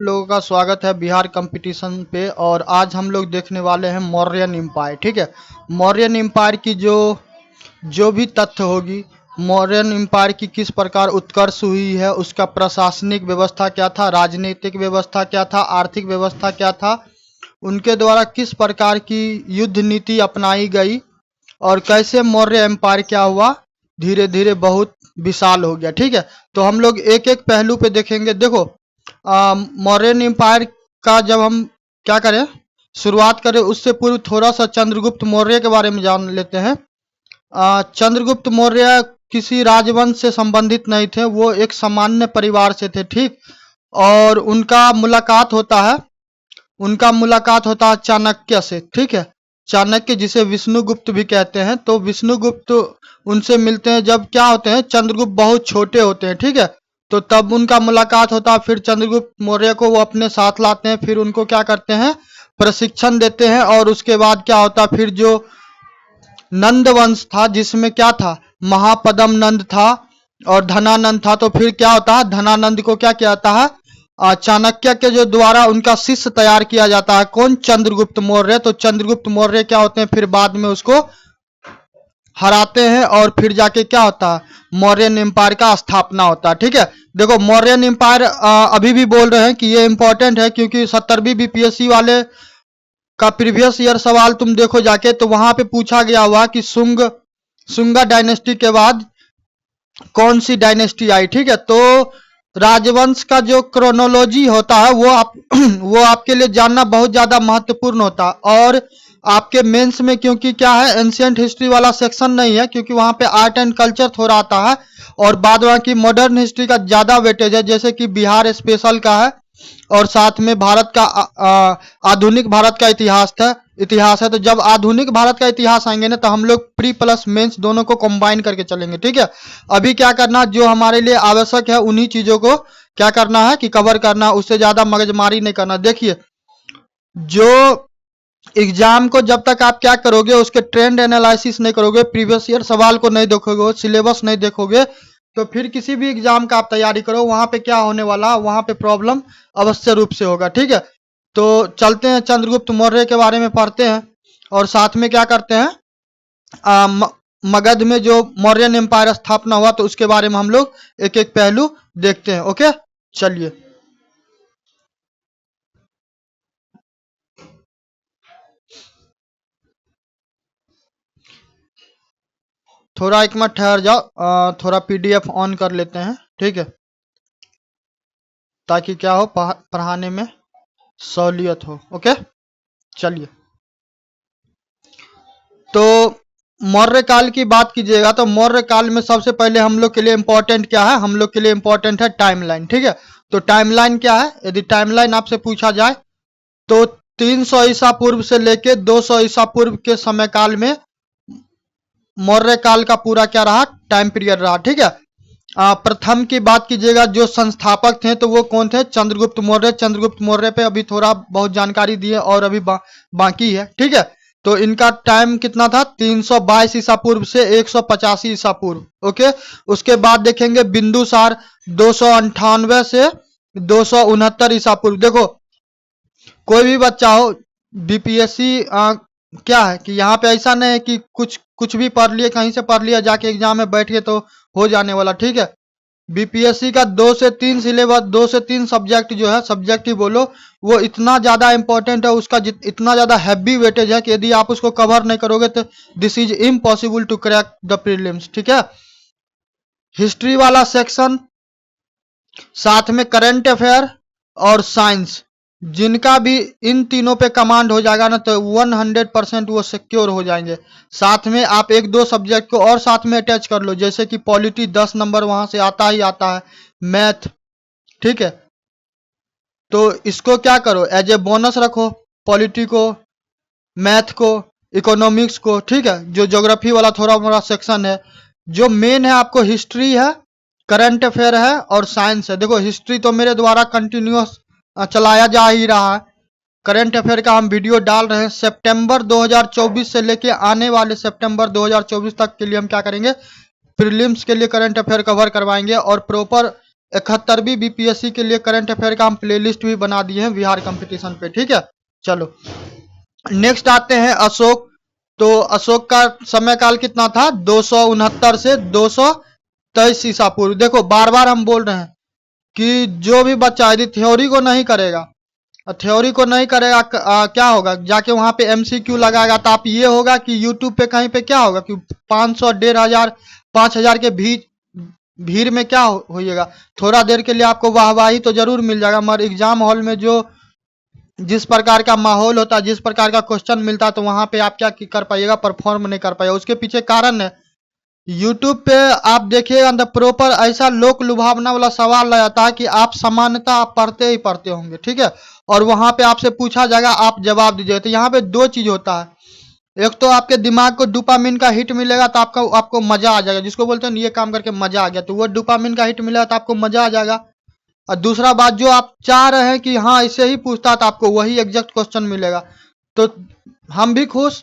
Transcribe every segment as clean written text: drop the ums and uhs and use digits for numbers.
लोगों का स्वागत है बिहार कंपटीशन पे। और आज हम लोग देखने वाले हैं मौर्यन एम्पायर। ठीक है, मौर्यन एम्पायर की जो भी तथ्य होगी, मौर्यन एम्पायर की किस प्रकार उत्कर्ष हुई है, उसका प्रशासनिक व्यवस्था क्या था, राजनीतिक व्यवस्था क्या था, आर्थिक व्यवस्था क्या था, उनके द्वारा किस प्रकार की युद्ध नीति अपनाई गई और कैसे मौर्य एम्पायर क्या हुआ, धीरे धीरे बहुत विशाल हो गया। ठीक है, तो हम लोग एक एक पहलू पे देखेंगे। देखो, मौर्यन एम्पायर का जब हम क्या करें, शुरुआत करें, उससे पूर्व थोड़ा सा चंद्रगुप्त मौर्य के बारे में जान लेते हैं। चंद्रगुप्त मौर्य किसी राजवंश से संबंधित नहीं थे, वो एक सामान्य परिवार से थे। ठीक, और उनका मुलाकात होता है चाणक्य से। ठीक है, चाणक्य जिसे विष्णुगुप्त भी कहते हैं, तो विष्णुगुप्त उनसे मिलते हैं जब क्या होते हैं, चंद्रगुप्त बहुत छोटे होते हैं। ठीक है, तो तब उनका मुलाकात होता है। फिर चंद्रगुप्त मौर्य को वो अपने साथ लाते हैं, फिर उनको क्या करते हैं, प्रशिक्षण देते हैं। और उसके बाद क्या होता है, फिर जो नंद वंश था जिसमें क्या था, महापदम नंद था और धनानंद था, तो फिर क्या होता है, धनानंद को क्या किया जाता है, चाणक्य के जो द्वारा उनका शिष्य तैयार किया जाता है। कौन? चंद्रगुप्त मौर्य। तो चंद्रगुप्त मौर्य क्या होते हैं, फिर बाद में उसको हराते हैं और फिर जाके क्या होता है, मौर्यन एम्पायर का स्थापना होता है। ठीक है, देखो मौर्यन एम्पायर अभी भी बोल रहे हैं कि ये इंपॉर्टेंट है, क्योंकि 70वीं बीपीएससी वाले का प्रीवियस ईयर सवाल तुम देखो जाके, तो वहां पे पूछा गया हुआ कि सुंगा डायनेस्टी के बाद कौन सी डायनेस्टी आई। ठीक है, तो राजवंश का जो क्रोनोलॉजी होता है वो आपके लिए जानना बहुत ज्यादा महत्वपूर्ण होता है। और आपके मेंस में क्योंकि क्या है, एंशियंट हिस्ट्री वाला सेक्शन नहीं है, क्योंकि वहां पे आर्ट एंड कल्चर थोड़ा आता है और बाद बाकी मॉडर्न हिस्ट्री का ज्यादा वेटेज है, जैसे कि बिहार स्पेशल का है और साथ में भारत का आधुनिक भारत का इतिहास है। तो जब आधुनिक भारत का इतिहास आएंगे ना, तो हम लोग प्री प्लस मेंस दोनों को कंबाइन करके चलेंगे। ठीक है, अभी क्या करना, जो हमारे लिए आवश्यक है उन्हीं चीजों को क्या करना है कि कवर करना, उससे ज्यादा मगजमारी नहीं करना। देखिए, जो एग्जाम को जब तक आप क्या करोगे, उसके ट्रेंड एनालिसिस नहीं करोगे, प्रीवियस ईयर सवाल को नहीं देखोगे, सिलेबस नहीं देखोगे, तो फिर किसी भी एग्जाम का आप तैयारी करो, वहां पे क्या होने वाला, वहां पे प्रॉब्लम अवश्य रूप से होगा। ठीक है, तो चलते हैं चंद्रगुप्त मौर्य के बारे में पढ़ते हैं और साथ में क्या करते हैं, मगध में जो मौर्यन एम्पायर स्थापना हुआ, तो उसके बारे में हम लोग एक एक पहलू देखते हैं। ओके, चलिए। थोड़ा एक मिनट ठहर जाओ, थोड़ा पीडीएफ ऑन कर लेते हैं। ठीक है, ताकि क्या हो, पढ़ाने में सहूलियत हो। ओके, चलिए। तो मौर्य काल की बात कीजिएगा, तो मौर्य काल में सबसे पहले हम लोग के लिए इंपॉर्टेंट क्या है, हम लोग के लिए इंपॉर्टेंट है टाइमलाइन। ठीक है, तो टाइमलाइन क्या है, यदि टाइमलाइन आपसे पूछा जाए तो 300 ईसा पूर्व से लेके 200 ईसा पूर्व के समय काल में मौर्य काल का पूरा क्या रहा, टाइम पीरियड रहा। ठीक है, प्रथम की बात कीजिएगा, जो संस्थापक थे तो वो कौन थे, चंद्रगुप्त मौर्य। चंद्रगुप्त मौर्य पे अभी थोड़ा बहुत जानकारी दी है और अभी बाकी है। ठीक है, तो इनका टाइम कितना था, 322 ईसा पूर्व से 185 ईसा पूर्व। ओके, उसके बाद देखेंगे बिंदुसार 298 से 269 ईसा पूर्व। देखो, कोई भी बच्चा हो, बीपीएससी क्या है कि यहाँ पे ऐसा नहीं है कि कुछ भी पढ़ लिए, कहीं से पढ़ लिया, जाके एग्जाम में बैठ गए तो हो जाने वाला। ठीक है, बीपीएससी का 2 से 3 सिलेबस, 2 से 3 सब्जेक्ट जो है, सब्जेक्ट ही बोलो, वो इतना ज्यादा इंपॉर्टेंट है, उसका इतना ज्यादा हैवी वेटेज है कि यदि आप उसको कवर नहीं करोगे तो this is impossible to crack the prelims. ठीक है, हिस्ट्री वाला सेक्शन, साथ में करंट अफेयर और साइंस, जिनका भी इन तीनों पे कमांड हो जाएगा ना, तो 100% वो सिक्योर हो जाएंगे। साथ में आप एक दो सब्जेक्ट को और साथ में अटैच कर लो, जैसे कि पॉलिटी 10 नंबर वहां से आता ही आता है, मैथ। ठीक है, तो इसको क्या करो, एज ए बोनस रखो, पॉलिटी को, मैथ को, इकोनॉमिक्स को। ठीक है, जो ज्योग्राफी वाला थोड़ा मोड़ा सेक्शन है, जो मेन है आपको हिस्ट्री है, करंट अफेयर है और साइंस है। देखो, हिस्ट्री तो मेरे द्वारा कंटिन्यूअस चलाया जा ही रहा है, करंट अफेयर का हम वीडियो डाल रहे हैं। सितंबर 2024 से लेके आने वाले सितंबर 2024 तक के लिए हम क्या करेंगे, प्रीलिम्स के लिए करंट अफेयर कवर करवाएंगे और प्रॉपर 71वीं बीपीएससी के लिए करंट अफेयर का हम प्लेलिस्ट भी बना दिए हैं बिहार कंपटीशन पे, ठीक है। चलो नेक्स्ट आते हैं अशोक। तो अशोक का समय काल कितना था, 269 से 223 ईसा पूर्व। देखो बार बार हम बोल रहे हैं कि जो भी बच्चा यदि थ्योरी को नहीं करेगा, क्या होगा, जाके वहां पे एमसीक्यू लगाएगा तो आप ये होगा कि यूट्यूब पे कहीं पे क्या होगा कि 500, 1500, 5000 के भीड़ में क्या होइएगा, थोड़ा देर के लिए आपको वाहवाही तो जरूर मिल जाएगा, मगर एग्जाम हॉल में जिस प्रकार का माहौल होता है, जिस प्रकार का क्वेश्चन मिलता है, तो वहां पे आप क्या कर पाइएगा, परफॉर्म नहीं कर पाइएगा। उसके पीछे कारण है, यूट्यूब पे आप देखिएगा अंदर प्रॉपर ऐसा लोक लुभावना वाला सवाल आ जाता है कि आप सामान्यतः आप पढ़ते ही पढ़ते होंगे, ठीक है, और वहां पे आपसे पूछा जाएगा, आप जवाब दीजिएगा। तो यहाँ पे दो चीज होता है, एक तो आपके दिमाग को डोपामिन का हिट मिलेगा तो आपको मजा आ जाएगा, जिसको बोलते हैं ये काम करके मजा आ गया, तो वो डोपामिन का हिट मिलेगा तो आपको मजा आ जाएगा। और दूसरा बात, जो आप चाह रहे हैं कि हाँ इससे ही पूछता तो आपको वही एग्जैक्ट क्वेश्चन मिलेगा, तो हम भी खुश,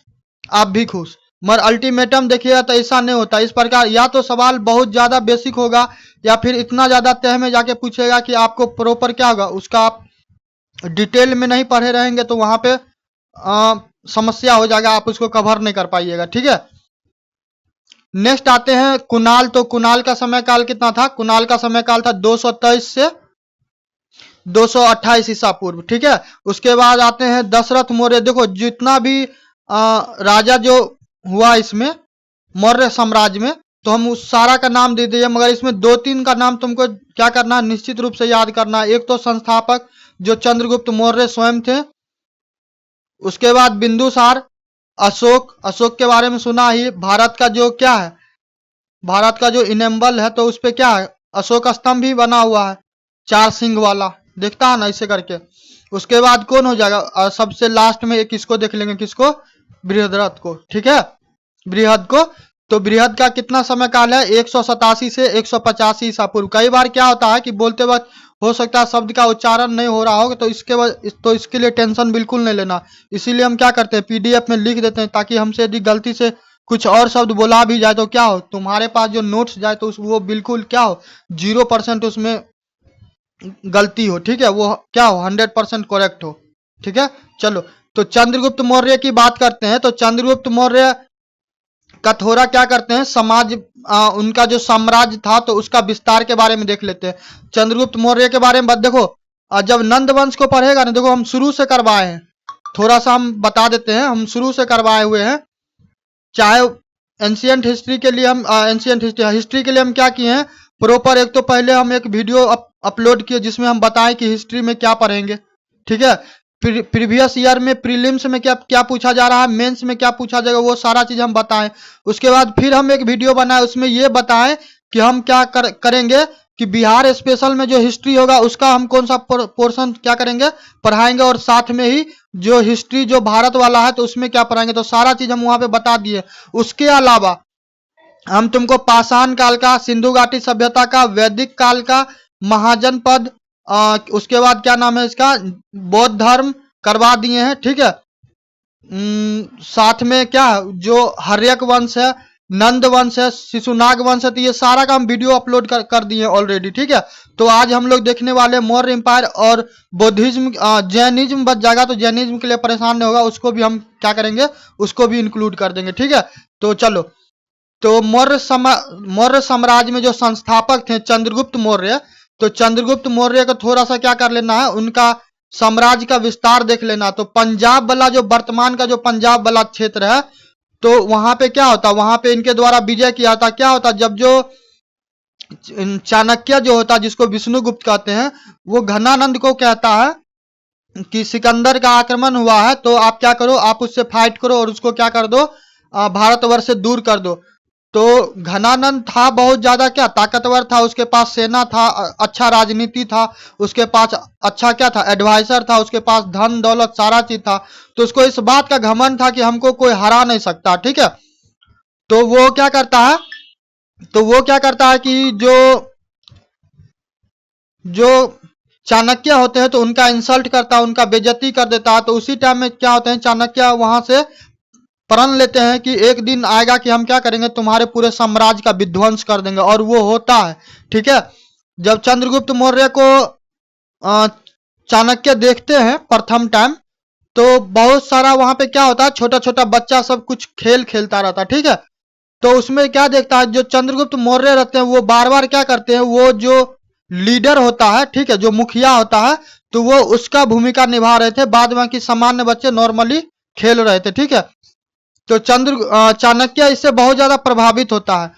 आप भी खुश। मगर अल्टीमेटम देखिएगा तो ऐसा नहीं होता। इस प्रकार या तो सवाल बहुत ज्यादा बेसिक होगा, या फिर इतना ज्यादा तह में जाके पूछेगा कि आपको प्रॉपर क्या होगा, उसका आप डिटेल में नहीं पढ़े रहेंगे तो वहां पे समस्या हो जाएगा, आप उसको कवर नहीं कर पाइएगा, ठीक है। नेक्स्ट आते हैं कुणाल। तो कुणाल का समय काल कितना था, कुणाल का समय काल था 223 से 228 ईसा पूर्व, ठीक है। उसके बाद आते हैं दशरथ मौर्य। देखो जितना भी राजा जो हुआ इसमें मौर्य साम्राज्य में, तो हम उस सारा का नाम दे दिए, मगर इसमें 2-3 का नाम तुमको क्या करना है, निश्चित रूप से याद करना है। एक तो संस्थापक जो चंद्रगुप्त मौर्य स्वयं थे, उसके बाद बिंदुसार, अशोक के बारे में सुना ही, भारत का जो क्या है, भारत का जो इनेम्बल है तो उस पे क्या है, अशोक स्तंभ भी बना हुआ है 4 सिंह वाला, देखता है ना ऐसे करके। उसके बाद कौन हो जाएगा, और सबसे लास्ट में एक इसको देख लेंगे, किसको, बृहद्रथ को, ठीक है, बृहद को। तो बृहद का कितना समय काल है, 187 से 185 ईसा पूर्व। कई बार क्या होता है कि बोलते वक्त हो सकता है शब्द का उच्चारण नहीं हो रहा होगा, तो इसके लिए टेंशन बिल्कुल नहीं लेना। इसीलिए हम क्या करते हैं, पीडीएफ में लिख देते हैं, ताकि हमसे यदि गलती से कुछ और शब्द बोला भी जाए तो क्या हो, तुम्हारे पास जो नोट्स जाए तो वो बिल्कुल क्या हो, 0% उसमें गलती हो, ठीक है, वो क्या हो, 100% करेक्ट हो, ठीक है। चलो तो चंद्रगुप्त मौर्य की बात करते हैं। तो चंद्रगुप्त मौर्य का थोड़ा क्या करते हैं, उनका जो साम्राज्य था तो उसका विस्तार के बारे में देख लेते हैं। चंद्रगुप्त मौर्य के बारे में देखो, जब नंद वंश को पढ़ेगा ना, देखो हम शुरू से करवाए हैं, थोड़ा सा हम बता देते हैं, हम शुरू से करवाए हुए हैं। चाहे एंशियंट हिस्ट्री के लिए हम हिस्ट्री के लिए हम क्या किए हैं, प्रॉपर एक तो पहले हम एक वीडियो अपलोड किए जिसमें हम बताएं कि हिस्ट्री में क्या पढ़ेंगे, ठीक है। प्रीवियस ईयर में प्रीलिम्स में क्या पूछा जा रहा है, मेंस में क्या पूछा जाएगा, वो सारा चीज हम बताएं। उसके बाद फिर हम एक वीडियो बनाए, उसमें ये बताएं कि हम क्या करेंगे कि बिहार स्पेशल में जो हिस्ट्री होगा उसका हम कौन सा पोर्शन क्या करेंगे, पढ़ाएंगे, और साथ में ही जो हिस्ट्री जो भारत वाला है तो उसमें क्या पढ़ाएंगे, तो सारा चीज हम वहां पे बता दिए। उसके अलावा हम तुमको पाषाण काल का, सिंधु घाटी सभ्यता का, वैदिक काल का, महाजनपद, उसके बाद क्या नाम है इसका, बौद्ध धर्म करवा दिए हैं, ठीक है। साथ में क्या जो हर्यक वंश है, नंद वंश है, शिशुनाग वंश है, तो ये सारा का हम वीडियो अपलोड कर दिए ऑलरेडी, ठीक है। तो आज हम लोग देखने वाले मौर्य एम्पायर और बौद्धिज्म, जैनिज्म बच जाएगा, तो जैनिज्म के लिए परेशान नहीं होगा, उसको भी हम क्या करेंगे, उसको भी इंक्लूड कर देंगे, ठीक है। तो चलो, तो मौर्य साम्राज्य में जो संस्थापक थे चंद्रगुप्त मौर्य, तो चंद्रगुप्त मौर्य को थोड़ा सा क्या कर लेना है, उनका साम्राज्य का विस्तार देख लेना। तो पंजाब वाला जो वर्तमान का जो पंजाब वाला क्षेत्र है, तो वहां पे क्या होता, वहां पे इनके द्वारा विजय किया था। क्या होता, जब जो चाणक्य जो होता, जिसको विष्णुगुप्त कहते हैं, वो घनानंद को कहता है कि सिकंदर का आक्रमण हुआ है, तो आप क्या करो, आप उससे फाइट करो और उसको क्या कर दो, भारतवर्ष से दूर कर दो। तो घनानंद था बहुत ज्यादा क्या ताकतवर था, उसके पास सेना था, अच्छा राजनीति था, उसके पास अच्छा क्या था, एडवाइजर था, उसके पास धन दौलत सारा चीज था। तो उसको इस बात का घमंड था कि हमको कोई हरा नहीं सकता, ठीक है। तो वो क्या करता है कि जो चाणक्य होते हैं तो उनका इंसल्ट करता है, उनका बेइज्जती कर देता है। तो उसी टाइम में क्या होते हैं, चाणक्य वहां से प्रण लेते हैं कि एक दिन आएगा कि हम क्या करेंगे, तुम्हारे पूरे साम्राज्य का विध्वंस कर देंगे, और वो होता है, ठीक है। जब चंद्रगुप्त मौर्य को चाणक्य देखते हैं प्रथम टाइम, तो बहुत सारा वहां पे क्या होता है, छोटा छोटा बच्चा सब कुछ खेल खेलता रहता है, ठीक है। तो उसमें क्या देखता है, जो चंद्रगुप्त मौर्य रहते हैं वो बार बार क्या करते हैं, वो जो लीडर होता है, ठीक है, जो मुखिया होता है, तो वो उसका भूमिका निभा रहे थे, बाद बाकी सामान्य बच्चे नॉर्मली खेल रहे थे, ठीक है। तो चाणक्य इससे बहुत ज्यादा प्रभावित होता है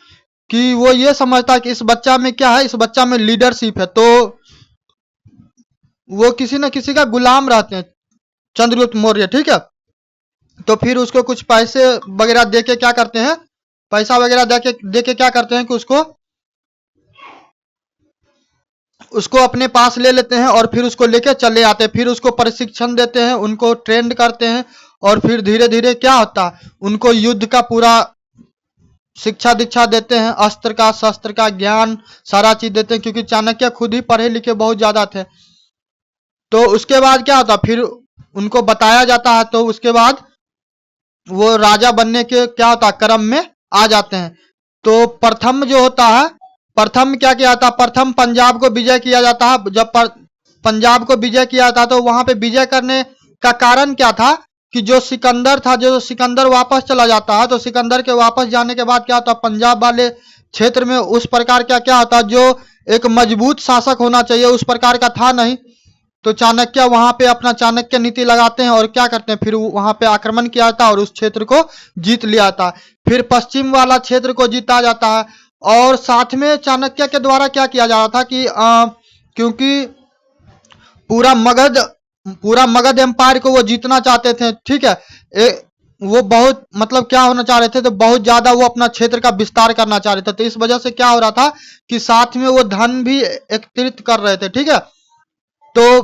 कि वो ये समझता है कि इस बच्चा में क्या है, इस बच्चा में लीडरशिप है, तो वो किसी न किसी का गुलाम रहते हैं चंद्रगुप्त मौर्य, ठीक है। तो फिर उसको कुछ पैसे वगैरह देके क्या करते हैं, पैसा वगैरह देके क्या करते हैं कि उसको अपने पास ले लेते हैं और फिर उसको लेके चले आते हैं, फिर उसको प्रशिक्षण देते हैं, उनको ट्रेंड करते हैं, और फिर धीरे धीरे क्या होता है, उनको युद्ध का पूरा शिक्षा दीक्षा देते हैं, अस्त्र का शस्त्र का ज्ञान सारा चीज देते हैं, क्योंकि चाणक्य खुद ही पढ़े लिखे बहुत ज्यादा थे। तो उसके बाद क्या होता, फिर उनको बताया जाता है, तो उसके बाद वो राजा बनने के क्या होता क्रम में आ जाते हैं। तो प्रथम जो होता है, प्रथम क्या किया था, प्रथम पंजाब को विजय किया जाता है। जब पंजाब को विजय किया था, तो वहां पे विजय करने का कारण क्या था कि जो सिकंदर था, जो सिकंदर वापस चला जाता है, तो सिकंदर के वापस जाने के बाद क्या होता, पंजाब वाले क्षेत्र में उस प्रकार क्या क्या होता, जो एक मजबूत शासक होना चाहिए उस प्रकार का था नहीं। तो चाणक्य वहां पे अपना चाणक्य नीति लगाते हैं और क्या करते हैं, फिर वहां पे आक्रमण किया जाता है और उस क्षेत्र को जीत लिया जाता है। फिर पश्चिम वाला क्षेत्र को जीता जाता है, और साथ में चाणक्य के द्वारा क्या किया जा रहा था कि क्योंकि पूरा मगध एम्पायर को वो जीतना चाहते थे, ठीक है। वो बहुत मतलब क्या होना चाह रहे थे, तो बहुत ज्यादा वो अपना क्षेत्र का विस्तार करना चाह रहे थे। तो इस वजह से क्या हो रहा था कि साथ में वो धन भी एकत्रित कर रहे थे, ठीक है। तो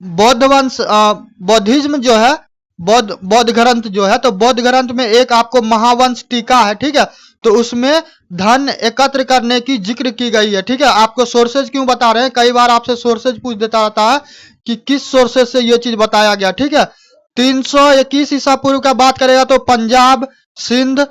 बौद्ध वंश बौद्धिज्म जो है, बौद्ध ग्रंथ जो है, तो बौद्ध ग्रंथ में एक आपको महावंश टीका है, ठीक है। तो उसमें धन एकत्र करने की जिक्र की गई है, ठीक है। आपको सोर्सेज क्यों बता रहे हैं, कई बार आपसे सोर्सेज पूछ देता रहता है कि किस सोर्सेज से ये चीज बताया गया, ठीक है। 321 ईसा पूर्व का बात करेगा तो पंजाब सिंध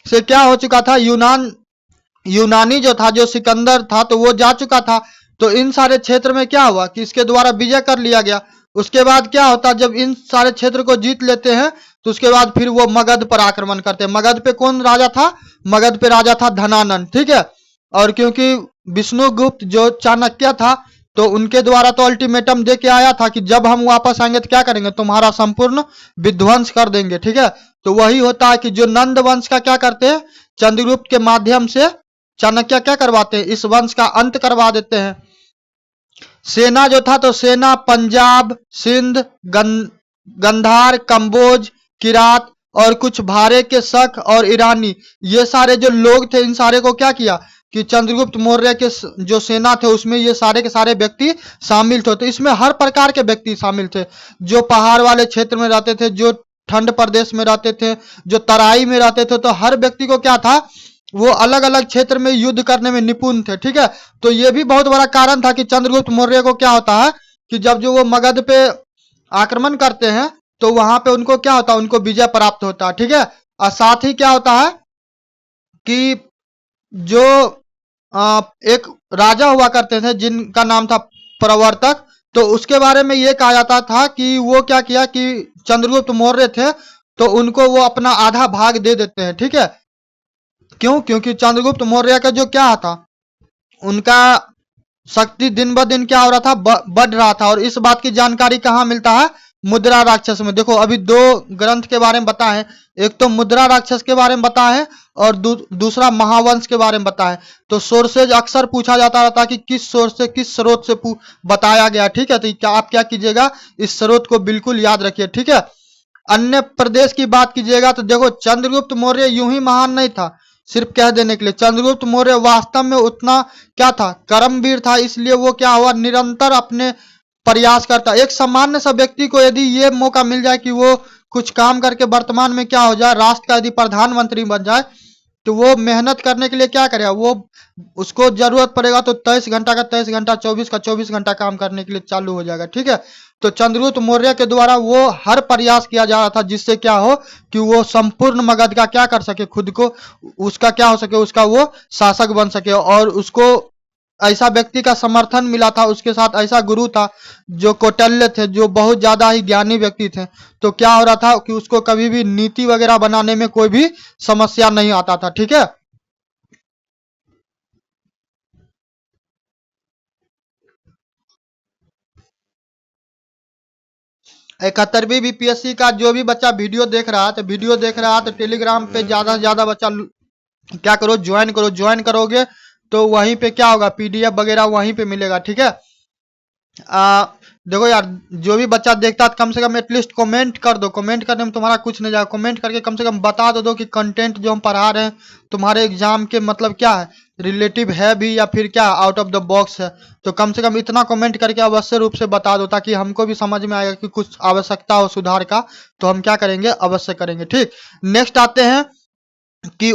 से क्या हो चुका था, यूनानी जो था, जो सिकंदर था, तो वो जा चुका था। तो इन सारे क्षेत्र में क्या हुआ कि इसके द्वारा विजय कर लिया गया। उसके बाद क्या होता, जब इन सारे क्षेत्र को जीत लेते हैं, तो उसके बाद फिर वो मगध पर आक्रमण करते हैं। मगध पे कौन राजा था, मगध पे राजा था धनानंद, ठीक है। और क्योंकि विष्णुगुप्त जो चाणक्य था, तो उनके द्वारा तो अल्टीमेटम दे के आया था कि जब हम वापस आएंगे तो क्या करेंगे, तुम्हारा संपूर्ण विध्वंस कर देंगे, ठीक है। तो वही होता है कि जो नंद वंश का क्या करते हैं, चंद्रगुप्त के माध्यम से चाणक्य क्या करवाते हैं, इस वंश का अंत करवा देते हैं। सेना जो था, तो सेना पंजाब सिंध गंधार कंबोज किरात और कुछ भारे के शक और ईरानी, ये सारे जो लोग थे, इन सारे को क्या किया कि चंद्रगुप्त मौर्य के जो सेना थे उसमें ये सारे के सारे व्यक्ति शामिल थे। तो इसमें हर प्रकार के व्यक्ति शामिल थे, जो पहाड़ वाले क्षेत्र में रहते थे, जो ठंड प्रदेश में रहते थे, जो तराई में रहते थे। तो हर व्यक्ति को क्या था, वो अलग अलग क्षेत्र में युद्ध करने में निपुण थे, ठीक है। तो ये भी बहुत बड़ा कारण था कि चंद्रगुप्त मौर्य को क्या होता है कि जब जो वो मगध पे आक्रमण करते हैं, तो वहां पे उनको क्या होता है, उनको विजय प्राप्त होता है, ठीक है। और साथ ही क्या होता है कि जो एक राजा हुआ करते थे जिनका नाम था प्रवर्तक, तो उसके बारे में ये कहा जाता था कि वो क्या किया कि चंद्रगुप्त मौर्य थे, तो उनको वो अपना आधा भाग दे देते हैं, ठीक है। क्यों, क्योंकि चंद्रगुप्त मौर्य का जो क्या था, उनका शक्ति दिन ब दिन क्या हो रहा था, बढ़ रहा था। और इस बात की जानकारी कहाँ मिलता है, मुद्रा राक्षस में। देखो अभी दो ग्रंथ के बारे में बताए, एक तो मुद्रा राक्षस के बारे में बताए और दूसरा महावंश के बारे में बताए। तो सोर्सेज अक्सर पूछा जाता रहता कि किस सोर्स से, किस स्रोत से बताया गया, ठीक है। तो क्या आप क्या कीजिएगा, इस स्रोत को बिल्कुल याद रखिए, ठीक है। अन्य प्रदेश की बात कीजिएगा तो देखो चंद्रगुप्त मौर्य यूं ही महान नहीं था सिर्फ कह देने के लिए। चंद्रगुप्त मौर्य वास्तव में उतना क्या था, कर्मवीर था, इसलिए वो क्या हुआ, निरंतर अपने प्रयास करता। एक सामान्य सा व्यक्ति को यदि ये मौका मिल जाए कि वो कुछ काम करके वर्तमान में क्या हो जाए, राष्ट्र का यदि प्रधानमंत्री बन जाए, तो वो मेहनत करने के लिए क्या करेगा, वो उसको जरूरत पड़ेगा तो 23 घंटा का 23 घंटा, 24 का 24 घंटा काम करने के लिए चालू हो जाएगा। ठीक है, तो चंद्रगुप्त मौर्य के द्वारा वो हर प्रयास किया जा रहा था जिससे क्या हो कि वो संपूर्ण मगध का क्या कर सके, खुद को उसका क्या हो सके, उसका वो शासक बन सके। और उसको ऐसा व्यक्ति का समर्थन मिला था, उसके साथ ऐसा गुरु था जो कौटिल्य थे, जो बहुत ज्यादा ही ज्ञानी व्यक्ति थे। तो क्या हो रहा था कि उसको कभी भी नीति वगैरह बनाने में कोई भी समस्या नहीं आता था। ठीक है, 71वीं बीपीएससी का जो भी बच्चा वीडियो देख रहा है तो टेलीग्राम पे ज्यादा से ज्यादा बच्चा क्या करो, ज्वाइन करो। ज्वाइन करोगे तो वहीं पे क्या होगा, पीडीएफ वगैरह वहीं पे मिलेगा। ठीक है, देखो यार, जो भी बच्चा देखता है कम से कम एटलीस्ट कमेंट कर दो। कमेंट करने में तुम्हारा कुछ नहीं जाएगा, कमेंट करके कम से कम बता दो कि कंटेंट जो हम पढ़ा रहे हैं तुम्हारे एग्जाम के मतलब क्या है, रिलेटिव है भी या फिर क्या आउट ऑफ द बॉक्स है। तो कम से कम इतना कमेंट करके अवश्य रूप से बता दो ताकि हमको भी समझ में आएगा कि कुछ आवश्यकता हो सुधार का, तो हम क्या करेंगे, अवश्य करेंगे। ठीक, नेक्स्ट आते हैं कि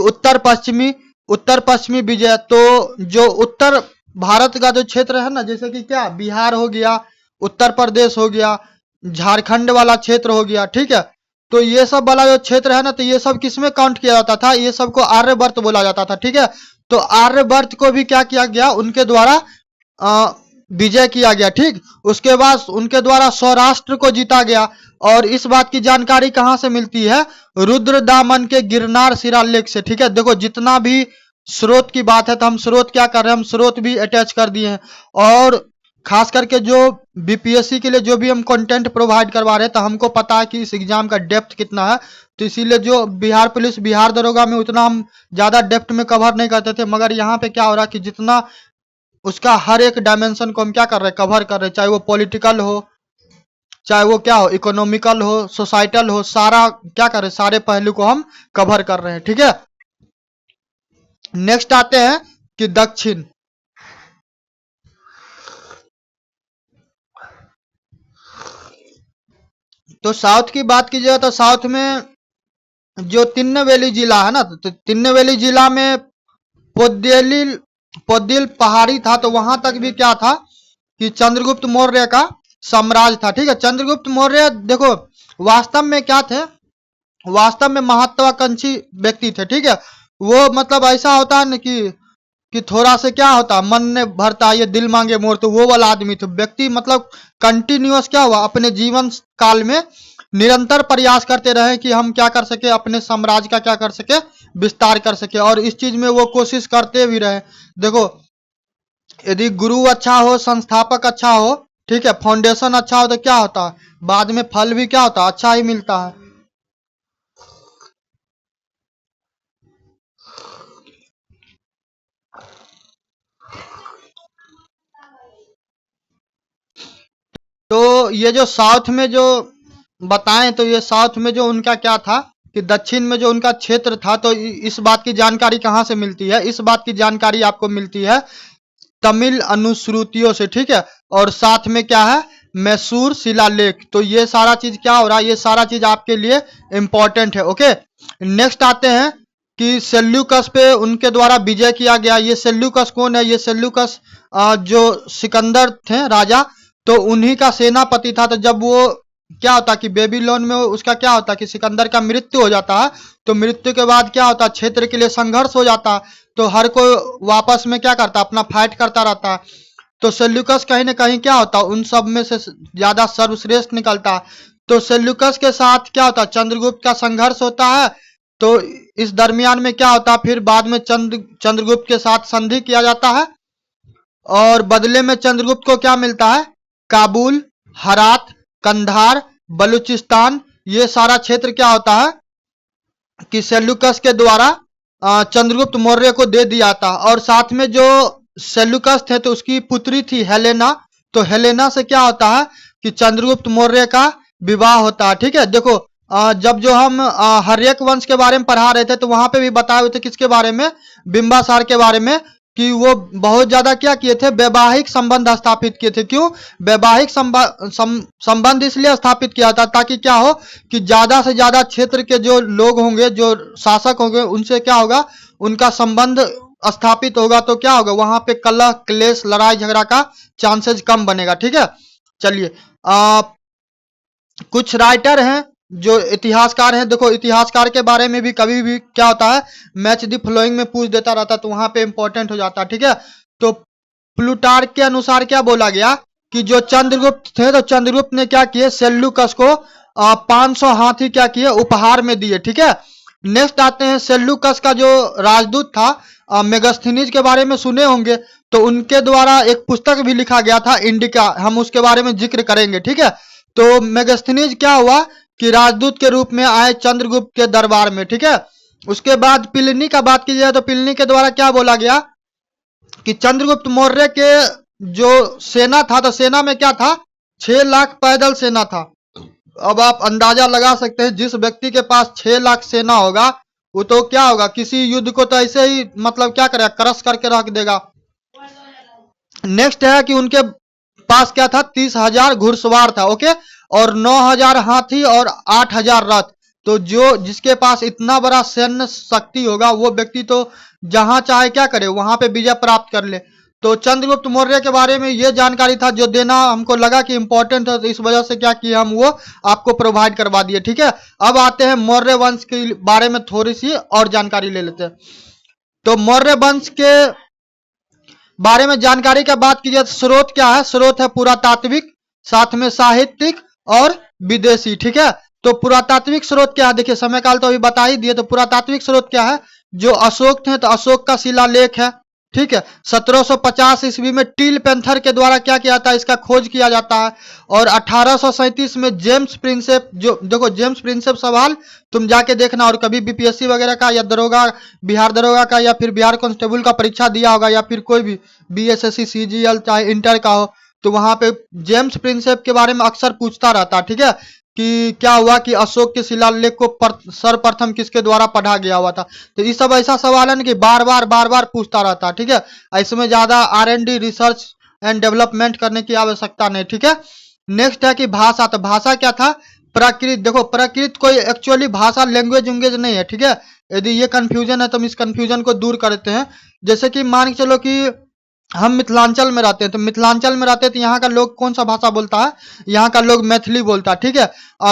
उत्तर पश्चिमी विजय। तो जो उत्तर भारत का जो क्षेत्र है ना, जैसे कि क्या बिहार हो गया, उत्तर प्रदेश हो गया, झारखंड वाला क्षेत्र हो गया। ठीक है, तो ये सब वाला जो क्षेत्र है ना, तो ये सब किसमें काउंट किया जाता था, ये सबको आर्यवर्त बोला जाता था। ठीक है, तो आर्यवर्त को भी क्या किया गया, उनके द्वारा विजय किया गया। ठीक, उसके बाद उनके द्वारा सौराष्ट्र को जीता गया। और इस बात की जानकारी कहां से मिलती है, रुद्रदामन के गिरनार शिलालेख से। ठीक है, देखो जितना भी स्रोत की बात है तो हम स्रोत क्या कर रहे हैं, हम स्रोत भी अटैच कर दिए हैं। और खास करके जो बीपीएससी के लिए जो भी हम कंटेंट प्रोवाइड करवा रहे हैं तो हमको पता है कि इस एग्जाम का डेप्थ कितना है। तो इसीलिए जो बिहार पुलिस, बिहार दरोगा में उतना हम ज्यादा डेप्थ में कवर नहीं करते थे, मगर यहाँ पे क्या हो रहा है कि जितना उसका हर एक डायमेंशन को हम क्या कर रहे हैं, कवर कर रहे हैं, चाहे वो पॉलिटिकल हो, चाहे वो क्या हो, इकोनॉमिकल हो, सोसाइटल हो, सारा क्या कर रहे हैं, सारे पहलू को हम कवर कर रहे हैं। ठीक है, नेक्स्ट आते हैं कि दक्षिण। तो साउथ की बात की जाए तो साउथ में जो तिन्नेवेली जिला है ना, तो तिन्नेवेली जिला में पोद्देलिल पोद्दिल पहाड़ी था। तो वहां तक भी क्या था कि चंद्रगुप्त मौर्य का साम्राज्य था। ठीक है, चंद्रगुप्त मौर्य देखो वास्तव में क्या थे, वास्तव में महत्वाकांक्षी व्यक्ति थे। ठीक है, वो मतलब ऐसा होता है ना कि थोड़ा से क्या होता, मन ने भरता ये दिल मांगे मोर, तो वो वाला आदमी थे। व्यक्ति मतलब कंटिन्यूअस क्या हुआ, अपने जीवन काल में निरंतर प्रयास करते रहे कि हम क्या कर सके, अपने साम्राज्य का क्या कर सके, विस्तार कर सके। और इस चीज में वो कोशिश करते भी रहे। देखो यदि गुरु अच्छा हो, संस्थापक अच्छा हो, ठीक है, फाउंडेशन अच्छा हो, तो क्या होता है, बाद में फल भी क्या होता है, अच्छा ही मिलता है। तो ये जो साउथ में जो बताएं, तो ये साउथ में जो उनका क्या था कि दक्षिण में जो उनका क्षेत्र था, तो इस बात की जानकारी कहाँ से मिलती है, इस बात की जानकारी आपको मिलती है तमिल अनुश्रुतियों से। ठीक है, और साथ में क्या है, मैसूर शिलालेख। तो ये सारा चीज क्या हो रहा है, ये सारा चीज आपके लिए इंपॉर्टेंट है। ओके, नेक्स्ट आते हैं कि सेल्यूकस पे उनके द्वारा विजय किया गया। ये सेल्यूकस कौन है, ये सेल्यूकस जो सिकंदर थे राजा, तो उन्हीं का सेनापति था। तो जब वो क्या होता कि बेबीलोन में उसका क्या होता कि सिकंदर का मृत्यु हो जाता है, तो मृत्यु के बाद क्या होता, क्षेत्र के लिए संघर्ष हो जाता, तो हर कोई वापस में क्या करता, अपना फाइट करता रहता। तो सेल्यूकस कहीं ना कहीं क्या होता, उन सब में से ज्यादा सर्वश्रेष्ठ निकलता। तो सेल्यूकस के साथ क्या होता, चंद्रगुप्त का संघर्ष होता है। तो इस दरमियान में क्या होता, फिर बाद में चंद्रगुप्त के साथ संधि किया जाता है और बदले में चंद्रगुप्त को क्या मिलता है, काबुल, हरात, कंधार, बलूचिस्तान, ये सारा क्षेत्र क्या होता है कि सेल्यूकस के द्वारा चंद्रगुप्त मौर्य को दे दिया था। और साथ में जो सेल्यूकस थे तो उसकी पुत्री थी हेलेना। तो हेलेना से क्या होता है कि चंद्रगुप्त मौर्य का विवाह होता है। ठीक है, देखो जब जो हम हर्यक वंश के बारे में पढ़ा रहे थे तो वहां पे भी बताए हुए थे किसके बारे में, बिंबासार के बारे में। कि वो बहुत ज्यादा क्या किए थे, वैवाहिक संबंध स्थापित किए थे। क्यों वैवाहिक संबंध इसलिए स्थापित किया था ताकि क्या हो कि ज्यादा से ज्यादा क्षेत्र के जो लोग होंगे, जो शासक होंगे, उनसे क्या होगा, उनका संबंध स्थापित होगा, तो क्या होगा, वहां पे कलह क्लेश लड़ाई झगड़ा का चांसेस कम बनेगा। ठीक है, चलिए कुछ राइटर हैं जो इतिहासकार हैं। देखो इतिहासकार के बारे में भी कभी भी क्या होता है, मैच द फॉलोइंग में पूछ देता रहता, तो वहां पे इंपॉर्टेंट हो जाता है। ठीक है, तो प्लूटार्क के अनुसार क्या बोला गया कि जो चंद्रगुप्त थे, तो चंद्रगुप्त ने क्या किए, सेल्यूकस को 500 हाथी क्या किए, उपहार में दिए। ठीक है, नेक्स्ट आते हैं सेल्यूकस का जो राजदूत था मेगास्थनीज के बारे में सुने होंगे, तो उनके द्वारा एक पुस्तक भी लिखा गया था इंडिका, हम उसके बारे में जिक्र करेंगे। ठीक है, तो मेगास्थनीज क्या हुआ कि राजदूत के रूप में आए चंद्रगुप्त के दरबार में। ठीक है, उसके बाद पिलनी का बात की जाए तो पिलनी के द्वारा क्या बोला गया कि चंद्रगुप्त मौर्य के जो सेना था, तो सेना में क्या था, 6 लाख पैदल सेना था। अब आप अंदाजा लगा सकते हैं, जिस व्यक्ति के पास 6 लाख सेना होगा, वो तो क्या होगा, किसी युद्ध को तो ऐसे ही मतलब क्या करेगा, क्रश करके रख देगा। नेक्स्ट है कि उनके पास क्या था, 30,000 घुड़सवार था। ओके, और 9,000 हाथी और 8,000 रथ। तो जो जिसके पास इतना बड़ा सैन्य शक्ति होगा, वो व्यक्ति तो जहां चाहे क्या करे, वहां पे विजय प्राप्त कर ले। तो चंद्रगुप्त मौर्य के बारे में ये जानकारी था जो देना हमको लगा कि इंपॉर्टेंट है, तो इस वजह से क्या किया, हम वो आपको प्रोवाइड करवा दिए। ठीक है, अब आते हैं मौर्य वंश के बारे में थोड़ी सी और जानकारी ले लेते हैं। तो मौर्य वंश के बारे में जानकारी का बात कीजिए तो स्रोत क्या है, स्रोत है पुरातात्विक, साथ में साहित्यिक और विदेशी। ठीक है, तो पुरातात्विक स्रोत क्या है, देखिए समय काल तो अभी बता ही दिए, तो पुरातात्विक स्रोत क्या है, जो अशोक थे, तो अशोक का शिलालेख है। ठीक है, 1750 ईस्वी में टील पेंथर के द्वारा क्या किया था, इसका खोज किया जाता है। और 1837 में जेम्स प्रिंसेप, जो देखो जेम्स प्रिंसेप सवाल तुम जाके देखना, और कभी बीपीएससी वगैरह का या दरोगा, बिहार दरोगा का या फिर बिहार कांस्टेबल का परीक्षा दिया होगा, या फिर कोई भी बीएसएससी सीजीएल चाहे इंटर का हो, तो वहां पे जेम्स प्रिंसेप के बारे में अक्सर पूछता रहता है। ठीक है, कि क्या हुआ कि अशोक के शिलालेख को सर्वप्रथम किसके द्वारा पढ़ा गया हुआ था। तो ये सब ऐसा सवाल है ना कि बार बार पूछता रहता है। ठीक है, इसमें ज्यादा R&D रिसर्च एंड डेवलपमेंट करने की आवश्यकता नहीं। ठीक है, नेक्स्ट है कि भाषा, तो भाषा क्या था, प्राकृत। देखो प्राकृत कोई एक्चुअली भाषा लैंग्वेज उंगेज नहीं है। ठीक है, यदि ये कंफ्यूजन है तो हम इस कंफ्यूजन को दूर करते हैं। जैसे कि मान के चलो कि हम मिथिलांचल में रहते हैं, तो मिथिलांचल में रहते हैं, तो यहाँ का लोग कौन सा भाषा बोलता है, यहाँ का लोग मैथिली बोलता है। ठीक है,